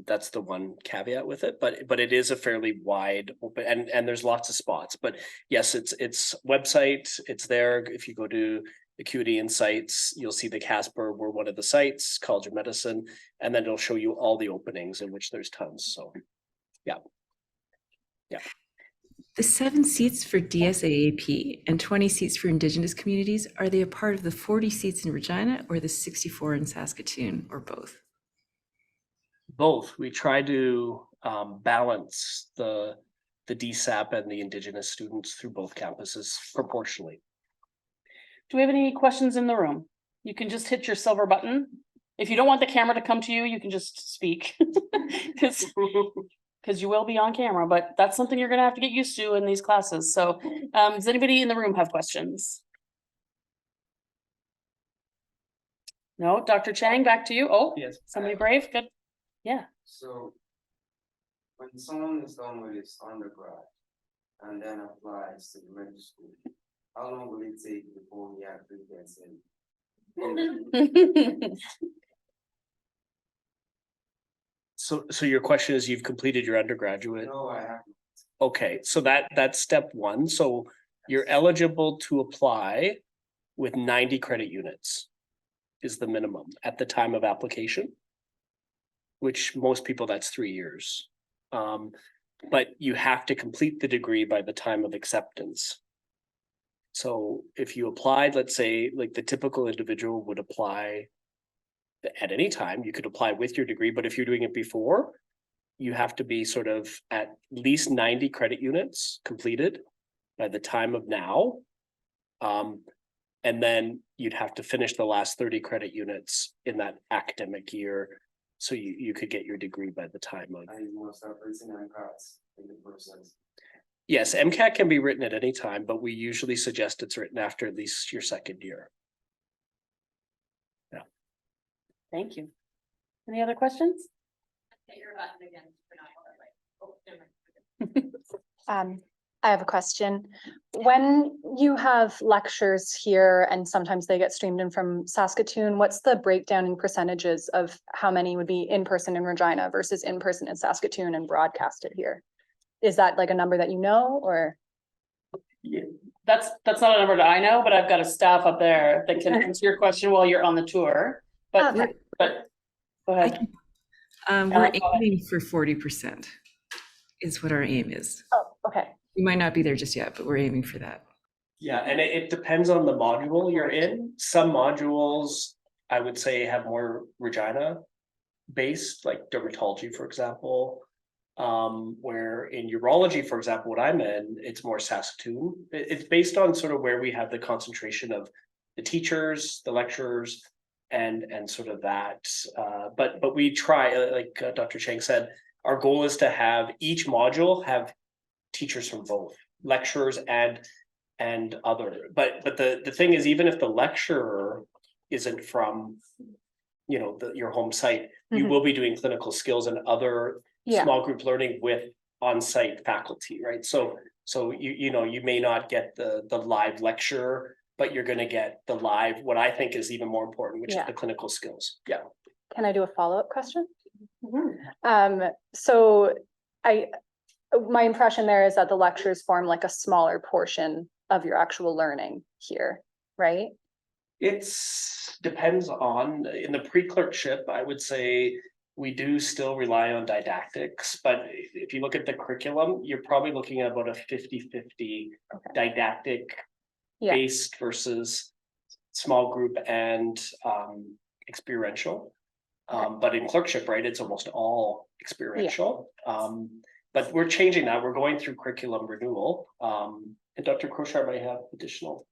Speaker 5: that's the one caveat with it, but it is a fairly wide open and there's lots of spots. But yes, it's website, it's there. If you go to Acuity Insights, you'll see the Casper. We're one of the sites, College of Medicine, and then it'll show you all the openings in which there's tons. So yeah.
Speaker 4: The 7 seats for DSAAP and 20 seats for Indigenous communities, are they a part of the 40 seats in Regina or the 64 in Saskatoon, or both?
Speaker 5: Both. We try to balance the DSAP and the Indigenous students through both campuses proportionally.
Speaker 1: Do we have any questions in the room? You can just hit your silver button. If you don't want the camera to come to you, you can just speak. Because you will be on camera, but that's something you're going to have to get used to in these classes. So does anybody in the room have questions? No, Dr. Chang, back to you. Oh,
Speaker 9: Yes.
Speaker 1: somebody brave. Good. Yeah.
Speaker 9: So when someone is done with his undergrad and then applies to the medical school, how long will it take before he actually gets in?
Speaker 5: So your question is you've completed your undergraduate?
Speaker 9: No, I haven't.
Speaker 5: Okay, so that's step 1. So you're eligible to apply with 90 credit units is the minimum at the time of application, which most people, that's 3 years. But you have to complete the degree by the time of acceptance. So if you applied, let's say like the typical individual would apply at any time. You could apply with your degree, but if you're doing it before, you have to be sort of at least 90 credit units completed by the time of now. And then you'd have to finish the last 30 credit units in that academic year. So you could get your degree by the time of.
Speaker 9: And most of it's in MCATs in the process.
Speaker 5: Yes, MCAT can be written at any time, but we usually suggest it's written after at least your second year.
Speaker 1: Thank you. Any other questions?
Speaker 10: I have a question. When you have lectures here and sometimes they get streamed in from Saskatoon, what's the breakdown in percentages of how many would be in person in Regina versus in person in Saskatoon and broadcasted here? Is that like a number that you know, or?
Speaker 1: That's not a number that I know, but I've got a staff up there that can answer your question while you're on the tour. But
Speaker 10: Okay.
Speaker 1: Go ahead.
Speaker 4: We're aiming for 40% is what our aim is.
Speaker 10: Oh, okay.
Speaker 4: We might not be there just yet, but we're aiming for that.
Speaker 5: Yeah, and it depends on the module you're in. Some modules, I would say, have more Regina based, like dermatology, for example. Where in urology, for example, what I'm in, it's more Saskatoon. It's based on sort of where we have the concentration of the teachers, the lecturers, and sort of that. But we try, like Dr. Chang said, our goal is to have each module have teachers from both lecturers and other. But the thing is, even if the lecturer isn't from, you know, your home site, you will be doing clinical skills and other small group learning with on-site faculty, right? So you know, you may not get the live lecture, but you're going to get the live, what I think is even more important, which is the clinical skills. Yeah.
Speaker 10: Can I do a follow-up question? So my impression there is that the lectures form like a smaller portion of your actual learning here, right?
Speaker 5: It's depends on, in the pre-clerkship, I would say we do still rely on didactics, but if you look at the curriculum, you're probably looking at about a 50-50 didactic based versus small group and experiential. But in clerkship, right, it's almost all experiential. But we're changing that. We're going through curriculum renewal. And Dr. Kroshar might have additional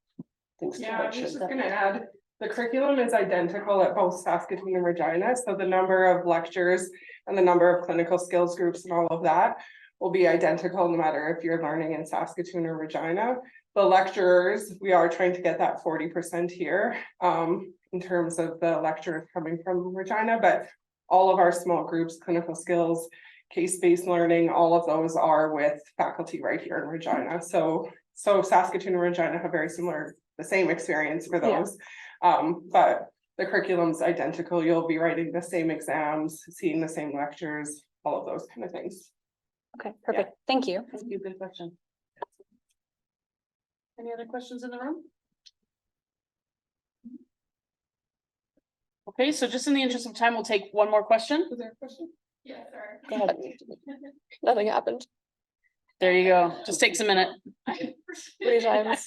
Speaker 5: things to
Speaker 3: Yeah, I was
Speaker 5: mention.
Speaker 3: just gonna add, the curriculum is identical at both Saskatoon and Regina, so the number of lectures and the number of clinical skills groups and all of that will be identical no matter if you're learning in Saskatoon or Regina. The lecturers, we are trying to get that 40% here, in terms of the lecturers coming from Regina, but all of our small groups, clinical skills, case-based learning, all of those are with faculty right here in Regina. So Saskatoon and Regina have very similar, the same experience for those. But the curriculum's identical. You'll be writing the same exams, seeing the same lectures, all of those kind of things.
Speaker 10: Okay, perfect. Thank you.
Speaker 1: Thank you. Good question. Any other questions in the room? Okay, so just in the interest of time, we'll take one more question.
Speaker 3: Is there a question?
Speaker 6: Yeah, sorry.
Speaker 10: Go ahead. Nothing happened.
Speaker 1: There you go. Just takes a minute.
Speaker 11: 3 times.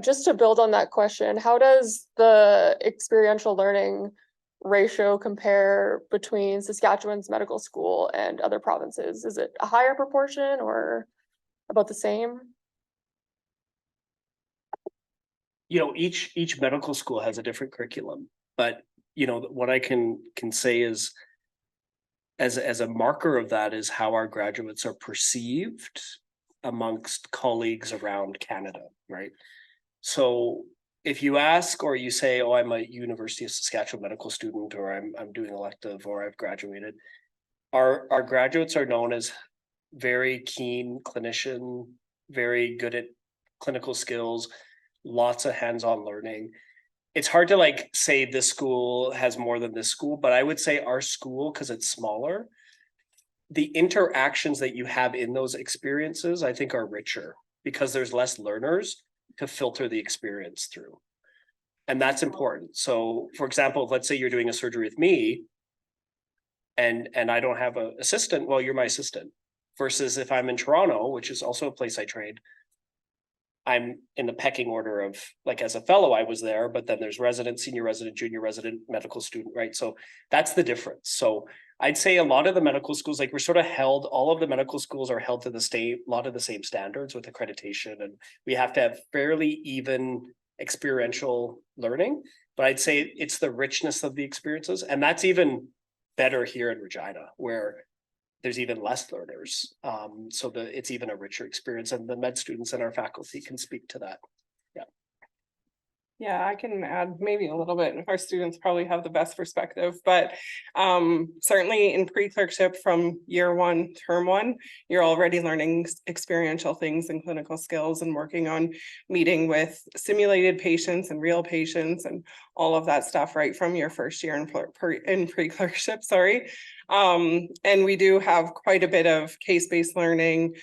Speaker 11: Just to build on that question, how does the experiential learning ratio compare between Saskatchewan's medical school and other provinces? Is it a higher proportion or about the same?
Speaker 5: You know, each medical school has a different curriculum, but you know, what I can say is, as a marker of that, is how our graduates are perceived amongst colleagues around Canada, right? So if you ask or you say, oh, I'm a University of Saskatchewan medical student, or I'm doing elective, or I've graduated, our graduates are known as very keen clinician, very good at clinical skills, lots of hands-on learning. It's hard to like say this school has more than this school, but I would say our school, because it's smaller, the interactions that you have in those experiences, I think, are richer because there's less learners to filter the experience through. And that's important. So for example, let's say you're doing a surgery with me and I don't have an assistant, well, you're my assistant. Versus if I'm in Toronto, which is also a place I trained, I'm in the pecking order of, like, as a fellow, I was there, but then there's resident, senior resident, junior resident, medical student, right? So that's the difference. So I'd say a lot of the medical schools, like, we're sort of held, all of the medical schools are held to a lot of the same standards with accreditation, and we have to have fairly even experiential learning. But I'd say it's the richness of the experiences, and that's even better here in Regina, where there's even less learners. So it's even a richer experience, and the med students and our faculty can speak to that.
Speaker 3: Yeah, I can add maybe a little bit. Our students probably have the best perspective, but certainly in pre-clerkship from year one, term one, you're already learning experiential things and clinical skills and working on meeting with simulated patients and real patients and all of that stuff right from your first year in pre-clerkship, sorry. And we do have quite a bit of case-based learning,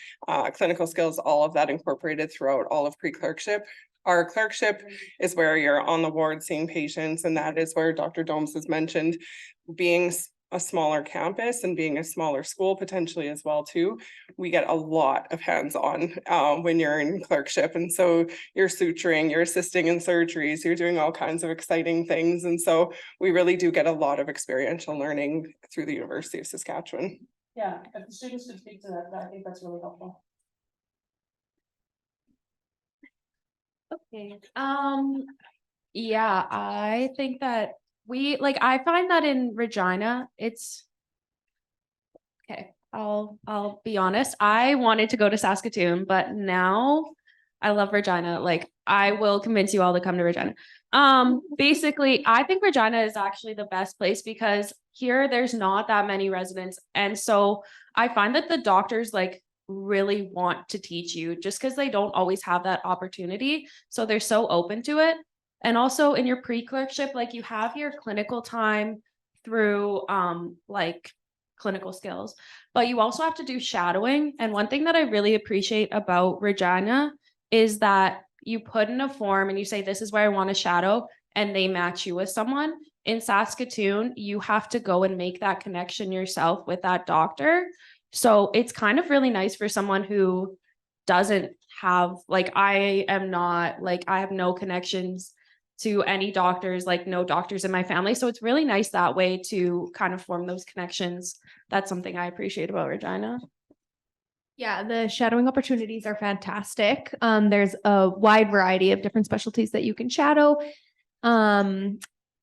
Speaker 3: clinical skills, all of that incorporated throughout all of pre-clerkship. Our clerkship is where you're on the ward seeing patients, and that is where Dr. Domes has mentioned being a smaller campus and being a smaller school potentially as well too. We get a lot of hands-on when you're in clerkship, and so you're suturing, you're assisting in surgeries, you're doing all kinds of exciting things, and so we really do get a lot of experiential learning through the University of Saskatchewan.
Speaker 1: Yeah, if the students could speak to that, I think that's really helpful.
Speaker 6: Okay, yeah, I think that I find that in Regina, it's okay, I'll be honest. I wanted to go to Saskatoon, but now I love Regina. Like, I will convince you all to come to Regina. Basically, I think Regina is actually the best place because here there's not that many residents. And so I find that the doctors really want to teach you just because they don't always have that opportunity. So they're so open to it. And also in your pre-clerkship, you have your clinical time through clinical skills, but you also have to do shadowing. And one thing that I really appreciate about Regina is that you put in a form and you say, this is where I want to shadow, and they match you with someone. In Saskatoon, you have to go and make that connection yourself with that doctor. So it's kind of really nice for someone who doesn't have, I have no connections to any doctors, no doctors in my family. So it's really nice that way to kind of form those connections. That's something I appreciate about Regina.
Speaker 7: Yeah, the shadowing opportunities are fantastic. There's a wide variety of different specialties that you can shadow.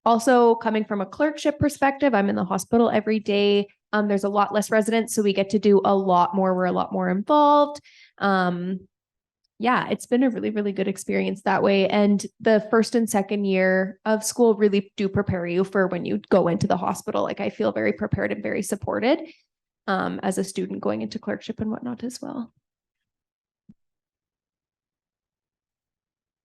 Speaker 7: Also, coming from a clerkship perspective, I'm in the hospital every day. There's a lot less residents, so we get to do a lot more. We're a lot more involved. Yeah, it's been a really, really good experience that way. And the first and second year of school really do prepare you for when you go into the hospital. I feel very prepared and very supported as a student going into clerkship and whatnot as well.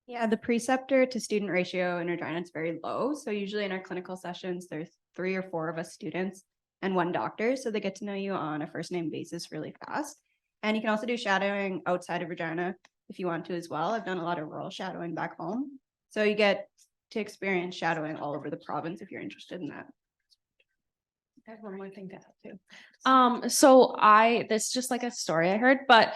Speaker 8: Yeah, the preceptor to student ratio in Regina is very low. So usually in our clinical sessions, there's 3 or 4 of us students and 1 doctor. So they get to know you on a first name basis really fast. And you can also do shadowing outside of Regina if you want to as well. I've done a lot of rural shadowing back home. So you get to experience shadowing all over the province if you're interested in that.
Speaker 6: I have one more thing to add too. So this is just a story I heard, but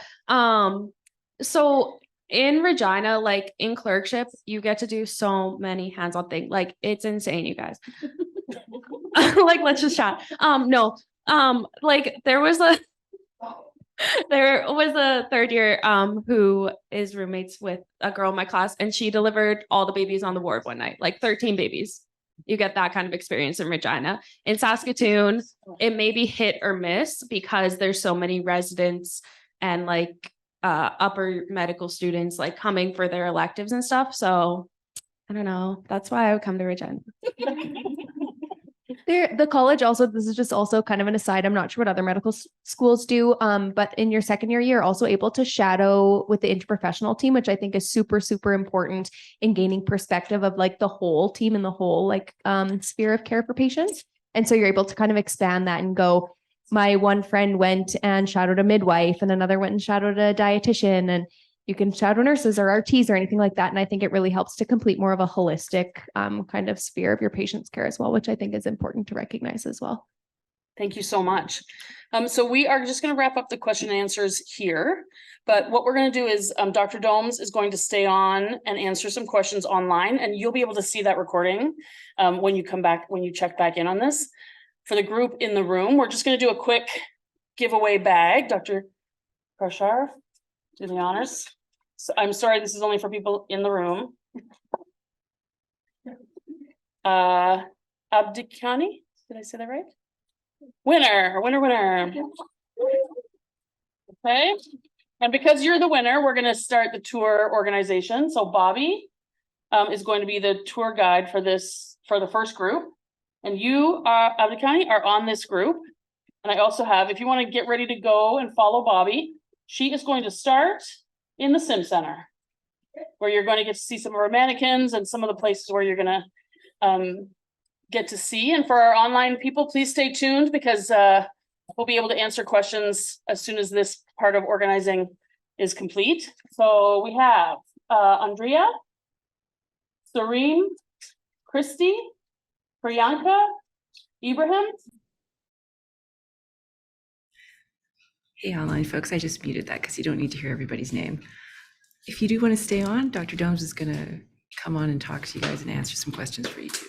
Speaker 6: so in Regina, in clerkship, you get to do so many hands-on things. It's insane, you guys. Let's just chat. No, there was a third year who is roommates with a girl in my class, and she delivered all the babies on the ward one night, 13 babies. You get that kind of experience in Regina. In Saskatoon, it may be hit or miss because there's so many residents and upper medical students coming for their electives and stuff. So I don't know. That's why I would come to Regina.
Speaker 7: The college also, this is just also kind of an aside, I'm not sure what other medical schools do, but in your second year, you're also able to shadow with the interprofessional team, which I think is super, super important in gaining perspective of the whole team and the whole sphere of care for patients. And so you're able to kind of expand that and go, my one friend went and shadowed a midwife and another went and shadowed a dietitian, and you can shadow nurses or RTs or anything like that. And I think it really helps to complete more of a holistic kind of sphere of your patient's care as well, which I think is important to recognize as well.
Speaker 1: Thank you so much. So we are just gonna wrap up the question and answers here. But what we're gonna do is, Dr. Domes is going to stay on and answer some questions online, and you'll be able to see that recording when you come back, when you check back in on this. For the group in the room, we're just gonna do a quick giveaway bag. Dr. Kaushar, do the honors. So I'm sorry, this is only for people in the room. Abdikani, did I say that right? Winner. Okay, and because you're the winner, we're gonna start the tour organization. So Bobby is going to be the tour guide for this, for the first group. And you, Abdikani, are on this group. And I also have, if you want to get ready to go and follow Bobby, she is going to start in the Sim Center, where you're going to get to see some of our mannequins and some of the places where you're gonna get to see. And for our online people, please stay tuned, because we'll be able to answer questions as soon as this part of organizing is complete. So we have Andrea, Sareem, Christy, Priyanka, Ibrahim.
Speaker 4: Hey, online folks, I just muted that because you don't need to hear everybody's name. If you do want to stay on, Dr. Domes is going to come on and talk to you guys and answer some questions for you too.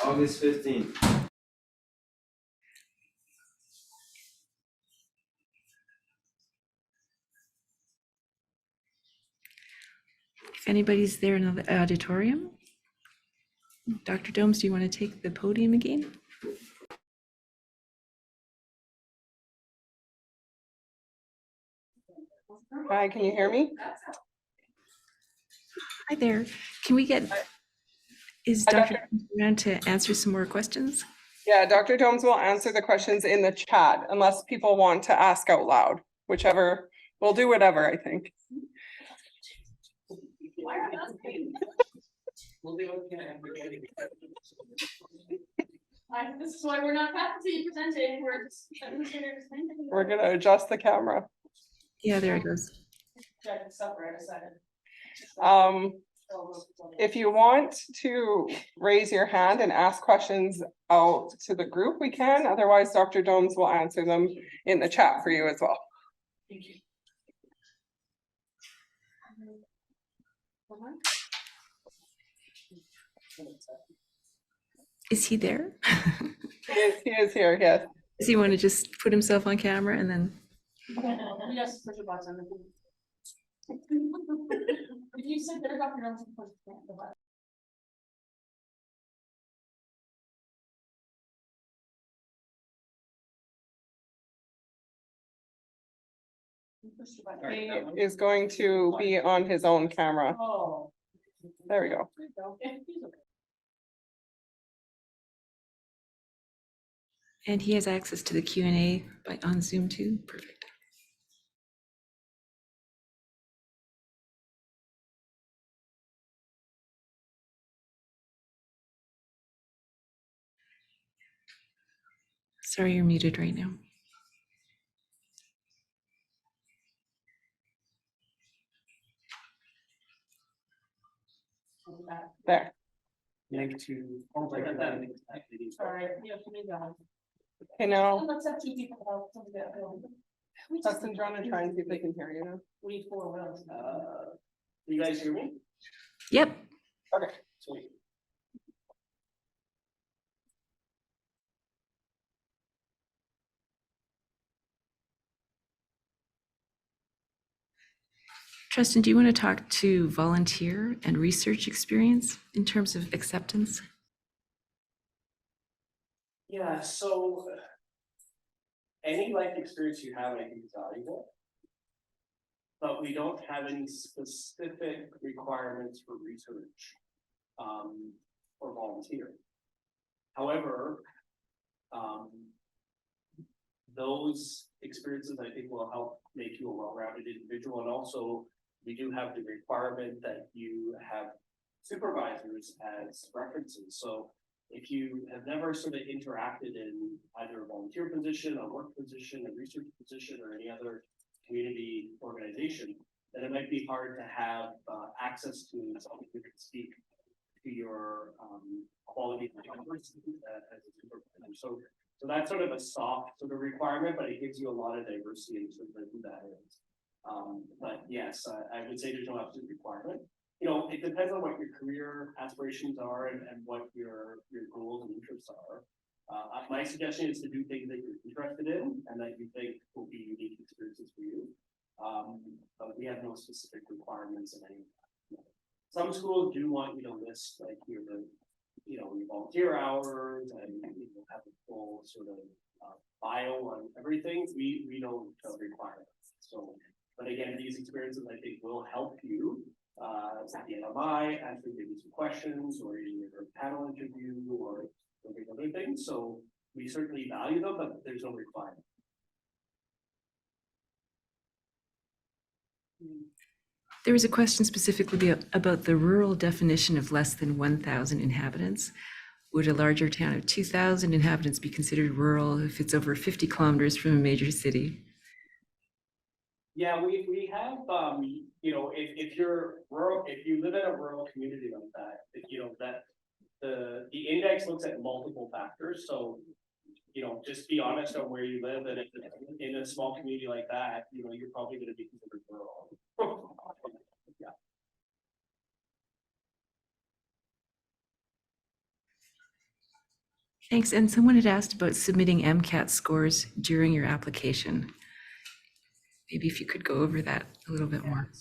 Speaker 9: August 15th.
Speaker 4: If anybody's there in the auditorium, Dr. Domes, do you want to take the podium again?
Speaker 3: Hi, can you hear me?
Speaker 4: Hi there. Can we get, is
Speaker 3: Hi,
Speaker 4: Dr. Domes around to answer some more questions?
Speaker 3: Yeah, Dr. Domes will answer the questions in the chat unless people want to ask out loud, whichever, we'll do whatever, I think.
Speaker 1: This is why we're not faculty presenting, we're just administrators.
Speaker 3: We're gonna adjust the camera.
Speaker 4: Yeah, there it goes.
Speaker 3: If you want to raise your hand and ask questions out to the group, we can. Otherwise, Dr. Domes will answer them in the chat for you as well.
Speaker 1: Thank you.
Speaker 4: Is he there?
Speaker 3: He is here, yes.
Speaker 4: Does he want to just put himself on camera and then?
Speaker 1: Yes, push a button. If you sit there, Dr. Jones, push the button.
Speaker 3: He is going to be on his own camera.
Speaker 1: Oh.
Speaker 3: There we go.
Speaker 4: And he has access to the Q&A on Zoom too. Perfect. Sorry, you're muted right now.
Speaker 3: There.
Speaker 5: Link to.
Speaker 1: Sorry, yeah, give me that.
Speaker 3: Okay, now,
Speaker 1: Let's have two people help.
Speaker 3: Justin's trying to try and see if they can hear you now.
Speaker 1: We need 4 wells.
Speaker 5: You guys hear me?
Speaker 4: Yep.
Speaker 3: Okay.
Speaker 5: Sweet.
Speaker 4: Tristan, do you want to talk to volunteer and research experience in terms of acceptance?
Speaker 5: Yeah, so any life experience you have, I think is valuable. But we don't have any specific requirements for research or volunteering. However, those experiences I think will help make you a well-rounded individual, and also we do have the requirement that you have supervisors as references. So if you have never sort of interacted in either a volunteer position, a work position, a research position, or any other community organization, then it might be hard to have access to someone who can speak to your quality of members as a supervisor. So that's sort of a soft sort of requirement, but it gives you a lot of diversity in terms of who that is. But yes, I would say there's no absolute requirement. You know, it depends on what your career aspirations are and what your goals and interests are. My suggestion is to do things that you're interested in and that you think will be unique experiences for you. But we have no specific requirements in any. Some schools do want you to list like your volunteer hours and have a full sort of bio on everything. We don't require that. So, but again, these experiences I think will help you at the LMI, answer maybe some questions, or in your panel interview, or other things. So we certainly value them, but there's no requirement.
Speaker 4: There was a question specifically about the rural definition of less than 1,000 inhabitants. Would a larger town of 2,000 inhabitants be considered rural if it's over 50 kilometers from a major city?
Speaker 5: Yeah, we have, if you're rural, if you live in a rural community like that, that the index looks at multiple factors. So, just be honest on where you live, and if in a small community like that, you're probably going to be considered rural. Yeah.
Speaker 4: Thanks. And someone had asked about submitting MCAT scores during your application. Maybe if you could go over that a little bit more.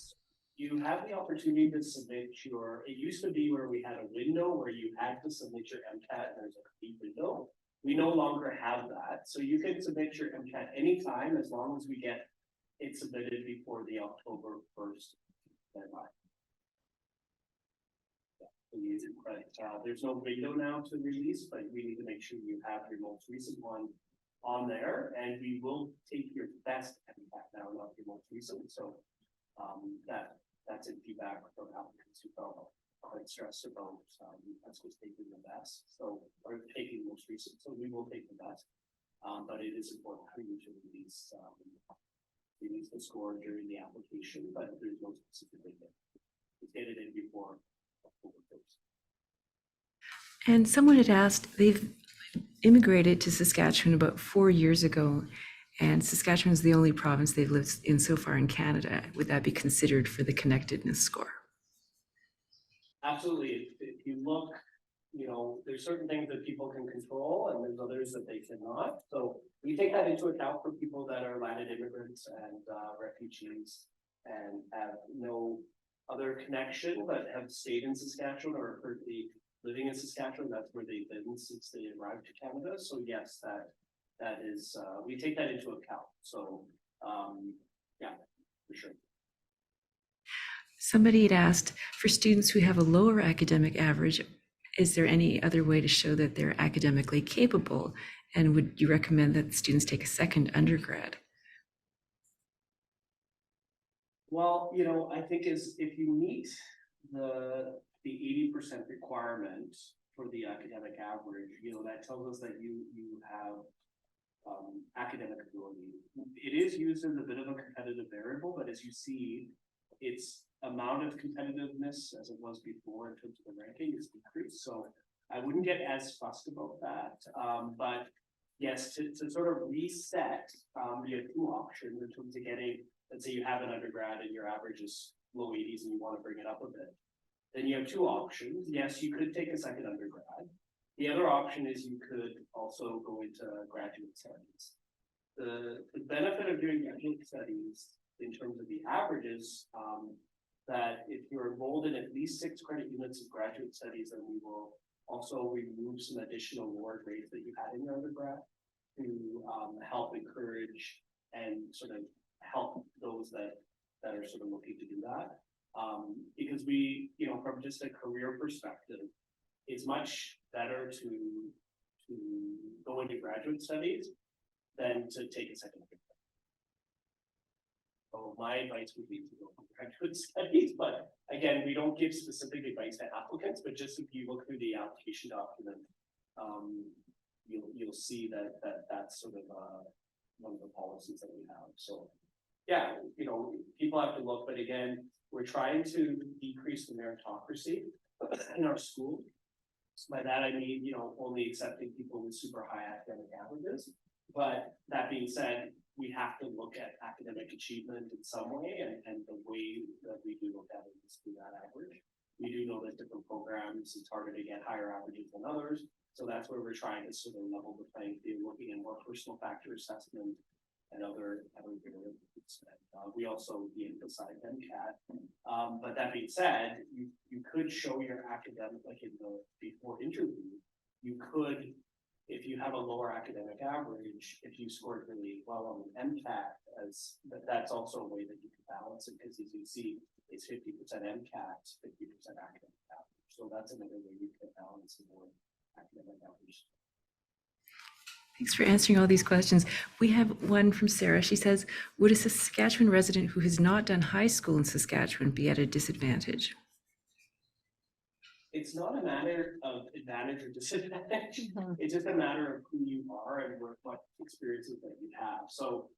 Speaker 5: You have the opportunity to submit it used to be where we had a window where you had to submit your MCAT, and there's a complete window. We no longer have that. So you can submit your MCAT anytime as long as we get it submitted before the October 1st deadline. please, but there's no video now to release, but we need to make sure you have your most recent one on there, and we will take your best MCAT now, not your most recent. So that's in feedback from applicants who felt quite stressed about that's what's taking the best. So or taking the most recent. So we will take the best. But it is important for you to release the score during the application, but there's no specific date. Get it in before October 1st.
Speaker 4: And someone had asked, they've immigrated to Saskatchewan about 4 years ago, and Saskatchewan is the only province they've lived in so far in Canada. Would that be considered for the connectedness score?
Speaker 5: Absolutely. If you look, you know, there's certain things that people can control and there's others that they cannot. So we take that into account for people that are landed immigrants and refugees and have no other connection but have stayed in Saskatchewan or are currently living in Saskatchewan. That's where they've been since they arrived to Canada. So yes, that is we take that into account. So yeah, for sure.
Speaker 4: Somebody had asked, for students who have a lower academic average, is there any other way to show that they're academically capable? And would you recommend that students take a second undergrad?
Speaker 5: Well, you know, I think if you meet the 80% requirement for the academic average, you know, that tells us that you have academic ability. It is used as a bit of a competitive variable, but as you see, its amount of competitiveness as it was before in terms of the ranking is decreased. So I wouldn't get as fussed about that. But yes, to sort of reset, you have two options in terms of getting, let's say you have an undergrad and your average is low 80s and you want to bring it up a bit. Then you have two options. Yes, you could take a second undergrad. The other option is you could also go into graduate studies. The benefit of doing graduate studies in terms of the averages, that if you're enrolled in at least 6 credit units of graduate studies, then we will also remove some additional lower grades that you had in your undergrad to help encourage and sort of help those that are sort of looking to do that. Because we, you know, from just a career perspective, it's much better to go into graduate studies than to take a second degree. So my advice would be to go to graduate studies, but again, we don't give specific advice to applicants, but just if you look through the application document, you'll see that's sort of one of the policies that we have. So yeah, you know, people have to look, but again, we're trying to decrease the meritocracy in our school. So by that I mean, you know, only accepting people with super high academic averages. But that being said, we have to look at academic achievement in some way, and the way that we do look at it is through that average. We do know that different programs, it's harder to get higher averages than others. So that's where we're trying to sort of level the playing field, looking at more personal factor assessment and other variables. We also de-emphasize MCAT. But that being said, you could show your academic, like in the before interview, you could, if you have a lower academic average, if you scored really well on the MCAT, that's also a way that you can balance it, because as you see, it's 50% MCAT, 50% academic average. So that's another way you can balance the more academic average.
Speaker 4: Thanks for answering all these questions. We have one from Sarah. She says, would a Saskatchewan resident who has not done high school in Saskatchewan be at a disadvantage?
Speaker 5: It's not a matter of advantage or disadvantage. It's just a matter of who you are and what experiences that you have. So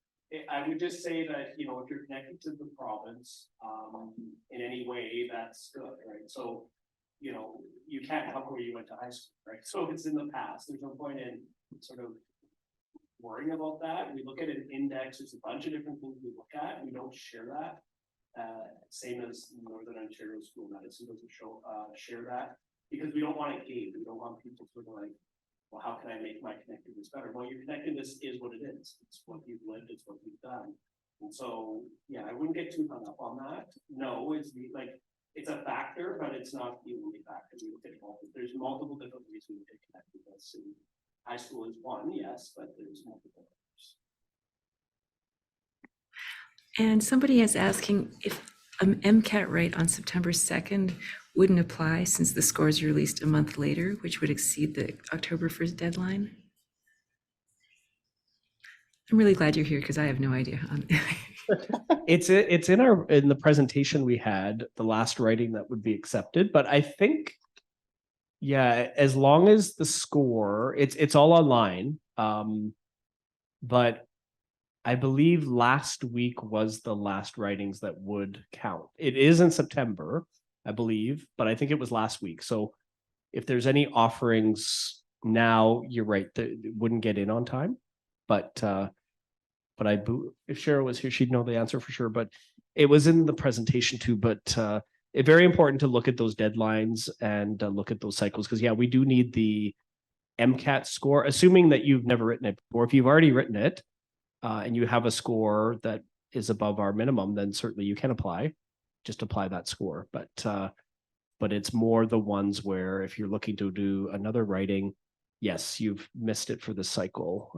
Speaker 5: I would just say that, you know, if you're connected to the province in any way, that's good, right? So, you know, you can't help where you went to high school, right? So if it's in the past, there's no point in sort of worrying about that. We look at an index, there's a bunch of different things we look at. We don't share that. Same as Northern Ontario School of Medicine doesn't share that, because we don't want it gated. We don't want people sort of like, well, how can I make my connectedness better? Well, your connectedness is what it is. It's what you've lived, it's what you've done. And so, yeah, I wouldn't get too hung up on that. No, it's it's a factor, but it's not the only factor. We look at there's multiple different ways we look at connectedness. And high school is one, yes, but there's multiple others.
Speaker 4: And somebody is asking if an MCAT rate on September 2nd wouldn't apply since the scores are released a month later, which would exceed the October 1st deadline. I'm really glad you're here because I have no idea.
Speaker 5: It's in the presentation we had, the last writing that would be accepted, but I think, yeah, as long as the score, it's all online. But I believe last week was the last writings that would count. It is in September, I believe, but I think it was last week. So if there's any offerings now, you're right, that wouldn't get in on time. But if Cheryl was here, she'd know the answer for sure. But it was in the presentation too. But it's very important to look at those deadlines and look at those cycles, because yeah, we do need the MCAT score, assuming that you've never written it before. If you've already written it and you have a score that is above our minimum, then certainly you can apply. Just apply that score. But it's more the ones where if you're looking to do another writing, yes, you've missed it for this cycle.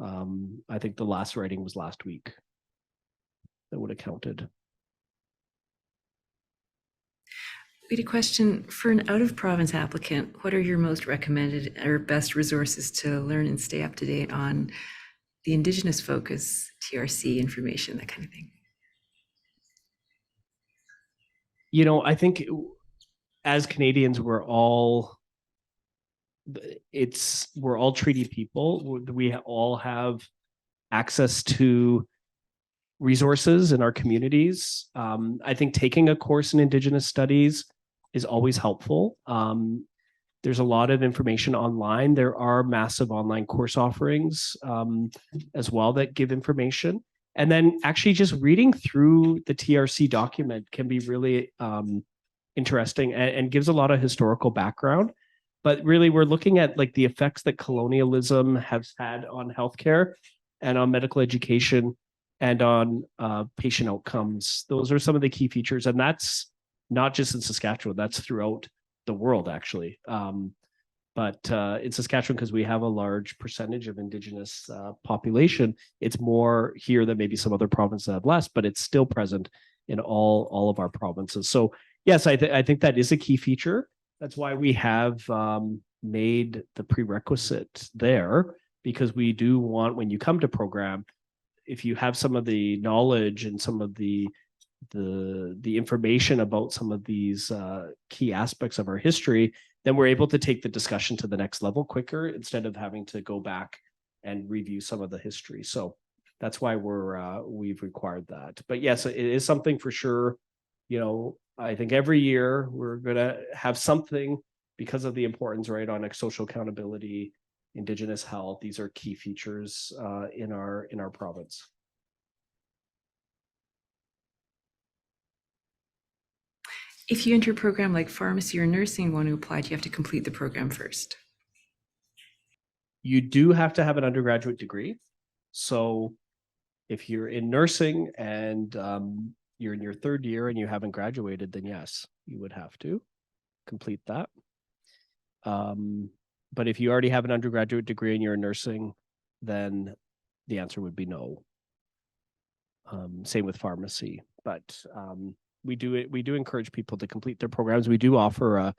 Speaker 5: I think the last writing was last week. That would have counted.
Speaker 4: We had a question for an out-of-province applicant. What are your most recommended or best resources to learn and stay up to date on the Indigenous focus, TRC information, that kind of thing?
Speaker 5: You know, I think as Canadians, we're all treaty people. We all have access to resources in our communities. I think taking a course in Indigenous studies is always helpful. There's a lot of information online. There are massive online course offerings as well that give information. And then actually just reading through the TRC document can be really interesting and gives a lot of historical background. But really, we're looking at like the effects that colonialism has had on healthcare and on medical education and on patient outcomes. Those are some of the key features. And that's not just in Saskatchewan, that's throughout the world, actually. But in Saskatchewan, because we have a large percentage of Indigenous population, it's more here than maybe some other provinces have less, but it's still present in all of our provinces. So yes, I think that is a key feature. That's why we have made the prerequisite there, because we do want, when you come to program, if you have some of the knowledge and some of the information about some of these key aspects of our history, then we're able to take the discussion to the next level quicker instead of having to go back and review some of the history. So that's why we've required that. But yes, it is something for sure. You know, I think every year we're gonna have something because of the importance, right, on social accountability, Indigenous health. These are key features in our province.
Speaker 4: If you enter a program like pharmacy or nursing and want to apply, do you have to complete the program first?
Speaker 5: You do have to have an undergraduate degree. So if you're in nursing and you're in your third year and you haven't graduated, then yes, you would have to complete that. But if you already have an undergraduate degree and you're in nursing, then the answer would be no. Same with pharmacy, but we do encourage people to complete their programs. We do offer a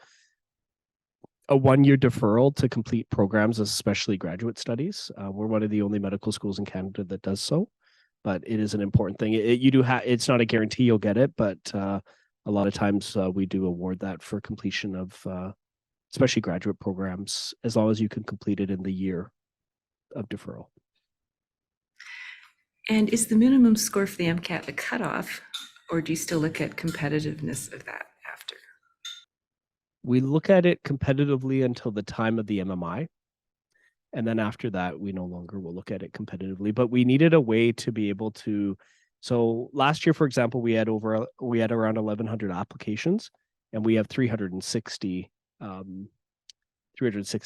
Speaker 5: 1-year deferral to complete programs, especially graduate studies. We're one of the only medical schools in Canada that does so, but it is an important thing. It's not a guarantee you'll get it, but a lot of times we do award that for completion of especially graduate programs, as long as you can complete it in the year of deferral.
Speaker 4: And is the minimum score for the MCAT the cutoff, or do you still look at competitiveness of that after?
Speaker 5: We look at it competitively until the time of the MMI. And then after that, we no longer will look at it competitively, but we needed a way to be able to. So last year, for example, we had around 1,100 applications, and we have 360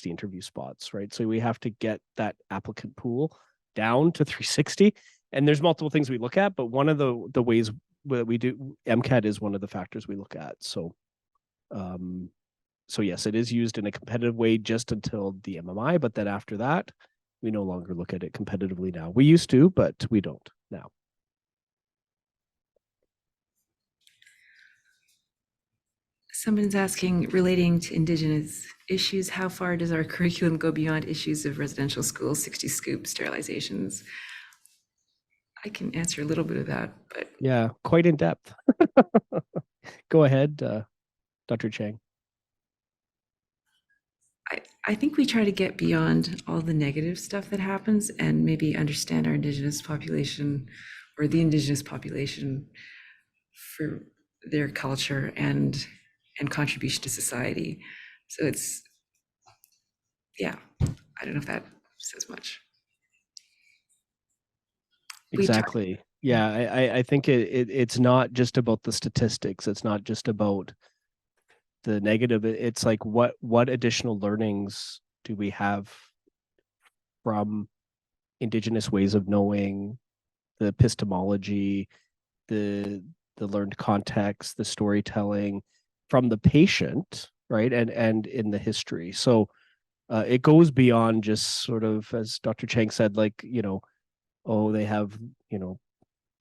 Speaker 5: interview spots, right? So we have to get that applicant pool down to 360. And there's multiple things we look at, but one of the ways that we do MCAT is one of the factors we look at. So yes, it is used in a competitive way just until the MMI, but then after that, we no longer look at it competitively now. We used to, but we don't now.
Speaker 4: Someone's asking, relating to Indigenous issues, how far does our curriculum go beyond issues of residential schools, 60 scoop sterilizations? I can answer a little bit of that, but
Speaker 5: Yeah, quite in depth. Go ahead, Dr. Chang.
Speaker 4: I think we try to get beyond all the negative stuff that happens and maybe understand our Indigenous population or the Indigenous population for their culture and contribution to society. So it's, yeah, I don't know if that says much.
Speaker 5: Exactly. Yeah, I think it's not just about the statistics. It's not just about the negative. It's like what additional learnings do we have from Indigenous ways of knowing, the epistemology, the learned context, the storytelling from the patient, right? And in the history. So it goes beyond just sort of, as Dr. Chang said, like, you know, oh, they have, you know,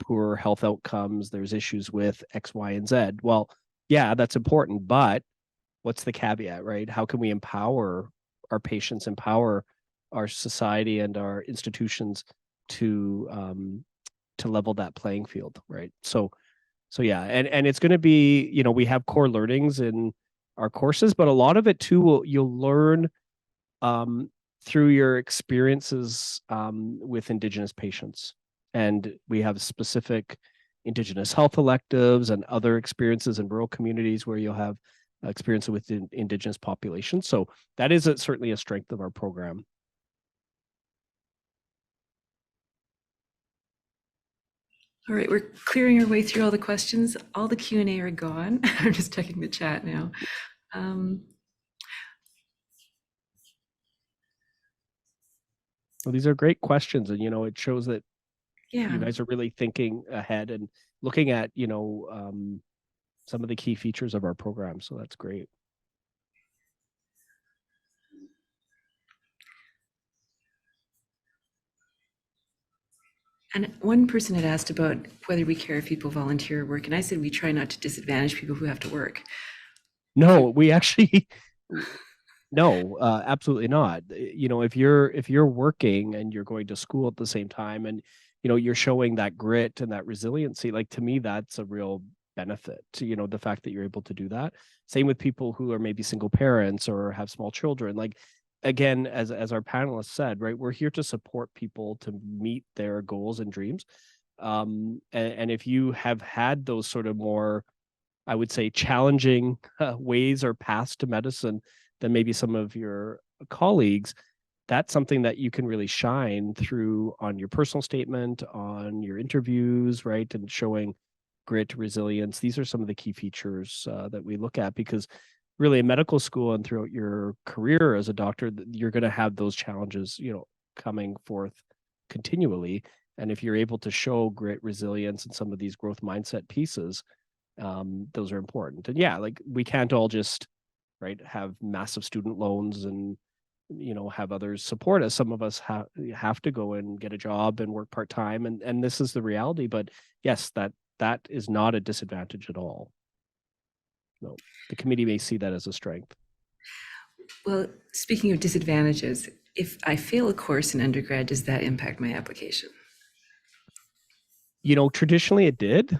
Speaker 5: poor health outcomes, there's issues with X, Y, and Z. Well, yeah, that's important, but what's the caveat, right? How can we empower our patients, empower our society and our institutions to level that playing field, right? So yeah, and it's going to be, you know, we have core learnings in our courses, but a lot of it too you'll learn through your experiences with Indigenous patients. And we have specific Indigenous health electives and other experiences in rural communities where you'll have experience with the Indigenous population. So that is certainly a strength of our program.
Speaker 4: All right, we're clearing our way through all the questions. All the Q&A are gone. I'm just checking the chat now.
Speaker 5: Well, these are great questions, and you know, it shows that
Speaker 4: Yeah,
Speaker 5: you guys are really thinking ahead and looking at, you know, some of the key features of our program. So that's great.
Speaker 4: and one person had asked about whether we care if people volunteer work, and I said we try not to disadvantage people who have to work.
Speaker 5: No, we actually no, absolutely not. You know, if you're working and you're going to school at the same time, and you know, you're showing that grit and that resiliency, like to me, that's a real benefit to, you know, the fact that you're able to do that. Same with people who are maybe single parents or have small children. Like, again, as our panelists said, right, we're here to support people to meet their goals and dreams. And if you have had those sort of more, I would say, challenging ways or paths to medicine than maybe some of your colleagues, that's something that you can really shine through on your personal statement, on your interviews, right? And showing grit, resilience. These are some of the key features that we look at, because really in medical school and throughout your career as a doctor, you're going to have those challenges, you know, coming forth continually. And if you're able to show grit, resilience, and some of these growth mindset pieces, those are important. And yeah, like we can't all just, right, have massive student loans and, you know, have others support us. Some of us have to go and get a job and work part-time, and this is the reality. But yes, that is not a disadvantage at all. No, the committee may see that as a strength.
Speaker 4: Well, speaking of disadvantages, if I fail a course in undergrad, does that impact my application?
Speaker 5: You know, traditionally it did.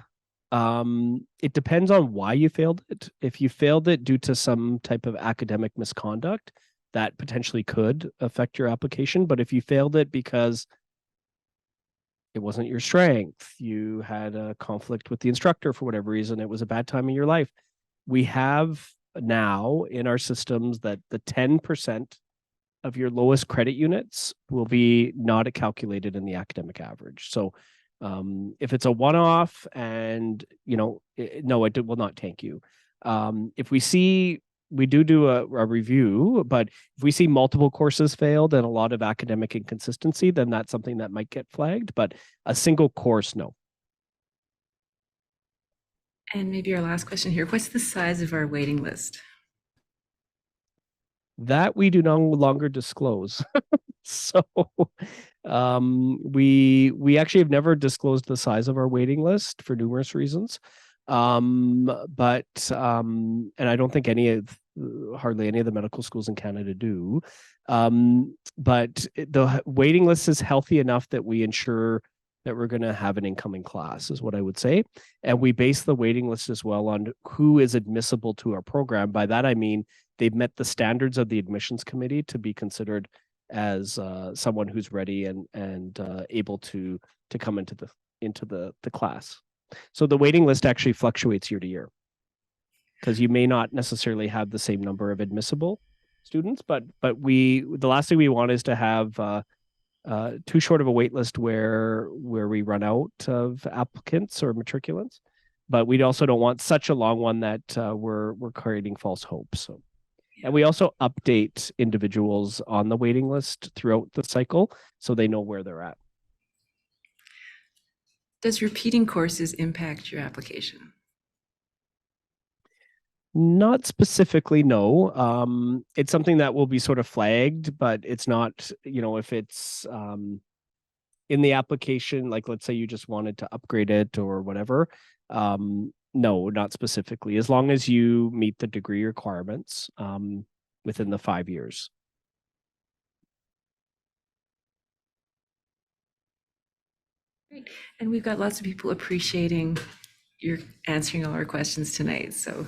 Speaker 5: It depends on why you failed it. If you failed it due to some type of academic misconduct, that potentially could affect your application. But if you failed it because it wasn't your strength, you had a conflict with the instructor for whatever reason, it was a bad time in your life, we have now in our systems that the 10% of your lowest credit units will be not calculated in the academic average. So if it's a one-off and, you know, no, it will not tank you. If we do a review, but if we see multiple courses failed and a lot of academic inconsistency, then that's something that might get flagged, but a single course, no.
Speaker 4: And maybe our last question here, what's the size of our waiting list?
Speaker 5: That we do no longer disclose. So we actually have never disclosed the size of our waiting list for numerous reasons. But and I don't think hardly any of the medical schools in Canada do. But the waiting list is healthy enough that we ensure that we're going to have an incoming class, is what I would say. And we base the waiting list as well on who is admissible to our program. By that, I mean, they've met the standards of the admissions committee to be considered as someone who's ready and able to come into the class. So the waiting list actually fluctuates year to year, because you may not necessarily have the same number of admissible students, but the last thing we want is to have too short of a wait list where we run out of applicants or matriculants. But we also don't want such a long one that we're creating false hope. So, and we also update individuals on the waiting list throughout the cycle so they know where they're at.
Speaker 4: Does repeating courses impact your application?
Speaker 5: Not specifically, no. It's something that will be sort of flagged, but it's not, if it's in the application, like let's say you just wanted to upgrade it or whatever. No, not specifically, as long as you meet the degree requirements within the 5 years.
Speaker 4: Great. And we've got lots of people appreciating your answering all our questions tonight. So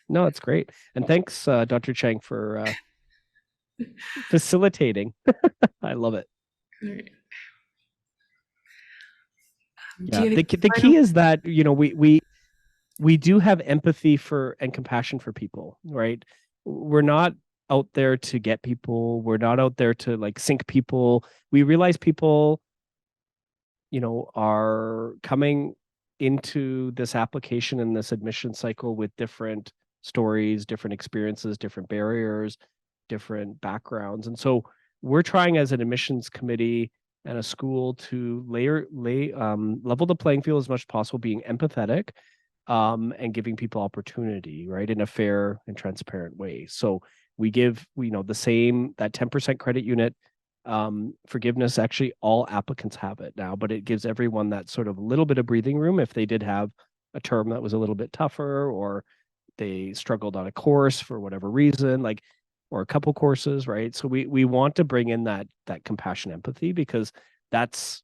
Speaker 5: no, it's great. And thanks, Dr. Chang, for facilitating. I love it.
Speaker 4: Right.
Speaker 5: Yeah, the key is that, we do have empathy for and compassion for people, right? We're not out there to get people. We're not out there to like sink people. We realize people, are coming into this application and this admission cycle with different stories, different experiences, different barriers, different backgrounds. And so we're trying as an admissions committee and a school to level the playing field as much as possible, being empathetic and giving people opportunity, right, in a fair and transparent way. So we give, the same, that 10% credit unit forgiveness. Actually, all applicants have it now, but it gives everyone that sort of little bit of breathing room if they did have a term that was a little bit tougher, or they struggled on a course for whatever reason, or a couple courses, right? So we want to bring in that compassion, empathy, because that's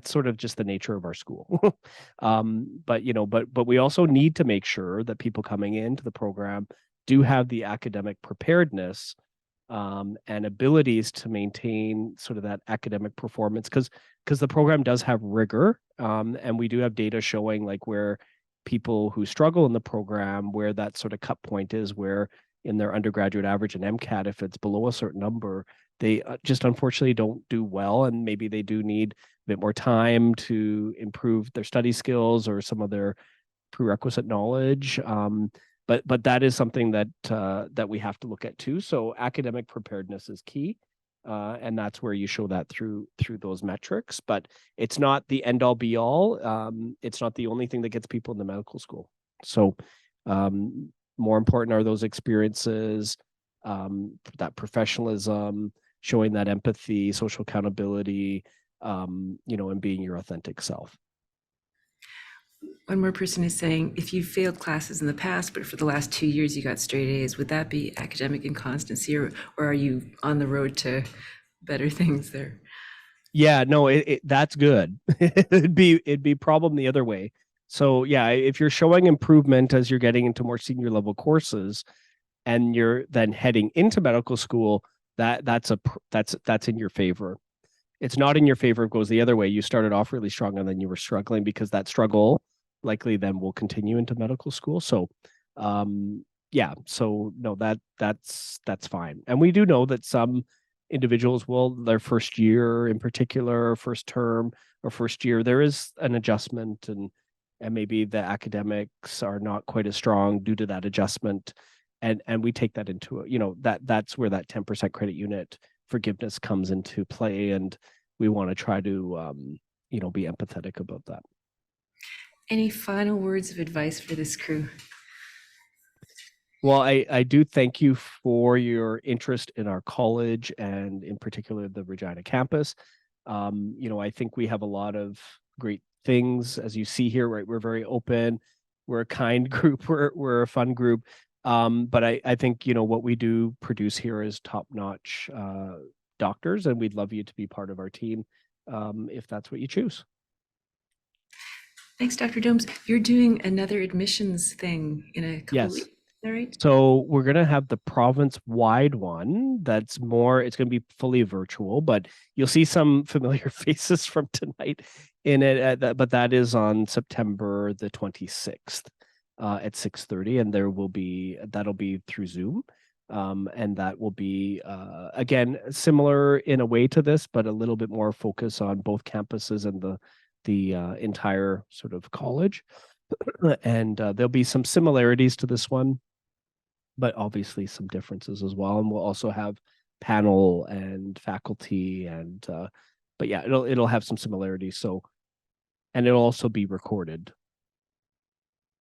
Speaker 5: sort of just the nature of our school. But we also need to make sure that people coming into the program do have the academic preparedness and abilities to maintain sort of that academic performance, because the program does have rigor, and we do have data showing where people who struggle in the program, where that sort of cut point is, where in their undergraduate average and MCAT, if it's below a certain number, they just unfortunately don't do well, and maybe they do need a bit more time to improve their study skills or some of their prerequisite knowledge. But that is something that we have to look at too. So academic preparedness is key, and that's where you show that through those metrics. But it's not the end all be all. It's not the only thing that gets people in the medical school. So more important are those experiences, that professionalism, showing that empathy, social accountability, and being your authentic self.
Speaker 4: One more person is saying, if you failed classes in the past, but for the last 2 years you got straight A's, would that be academic inconstancy, or are you on the road to better things there?
Speaker 5: Yeah, no, that's good. it'd be problem the other way. So yeah, if you're showing improvement as you're getting into more senior level courses, and you're then heading into medical school, that's in your favor. It's not in your favor if it goes the other way. You started off really strong and then you were struggling, because that struggle likely then will continue into medical school. So yeah, so no, that's fine. And we do know that some individuals will, their first year in particular, first term or first year, there is an adjustment, and maybe the academics are not quite as strong due to that adjustment. And we take that into, that's where that 10% credit unit forgiveness comes into play. And we want to try to, be empathetic about that.
Speaker 4: Any final words of advice for this crew?
Speaker 5: Well, I do thank you for your interest in our college, and in particular the Regina campus. I think we have a lot of great things, as you see here, right? We're very open. we're a kind group. We're a fun group. But I think, what we do produce here is top-notch doctors, and we'd love you to be part of our team if that's what you choose.
Speaker 4: Thanks, Dr. Domes. You're doing another admissions thing in a couple
Speaker 5: Yes.
Speaker 4: weeks. Is that right?
Speaker 5: So we're going to have the province-wide one. It's going to be fully virtual, but you'll see some familiar faces from tonight in it. But that is on September the 26th at 6:30, and that'll be through Zoom. And that will be, again, similar in a way to this, but a little bit more focus on both campuses and the entire sort of college. And there'll be some similarities to this one, but obviously some differences as well. And we'll also have panel and faculty but yeah, it'll have some similarities. So, and it'll also be recorded.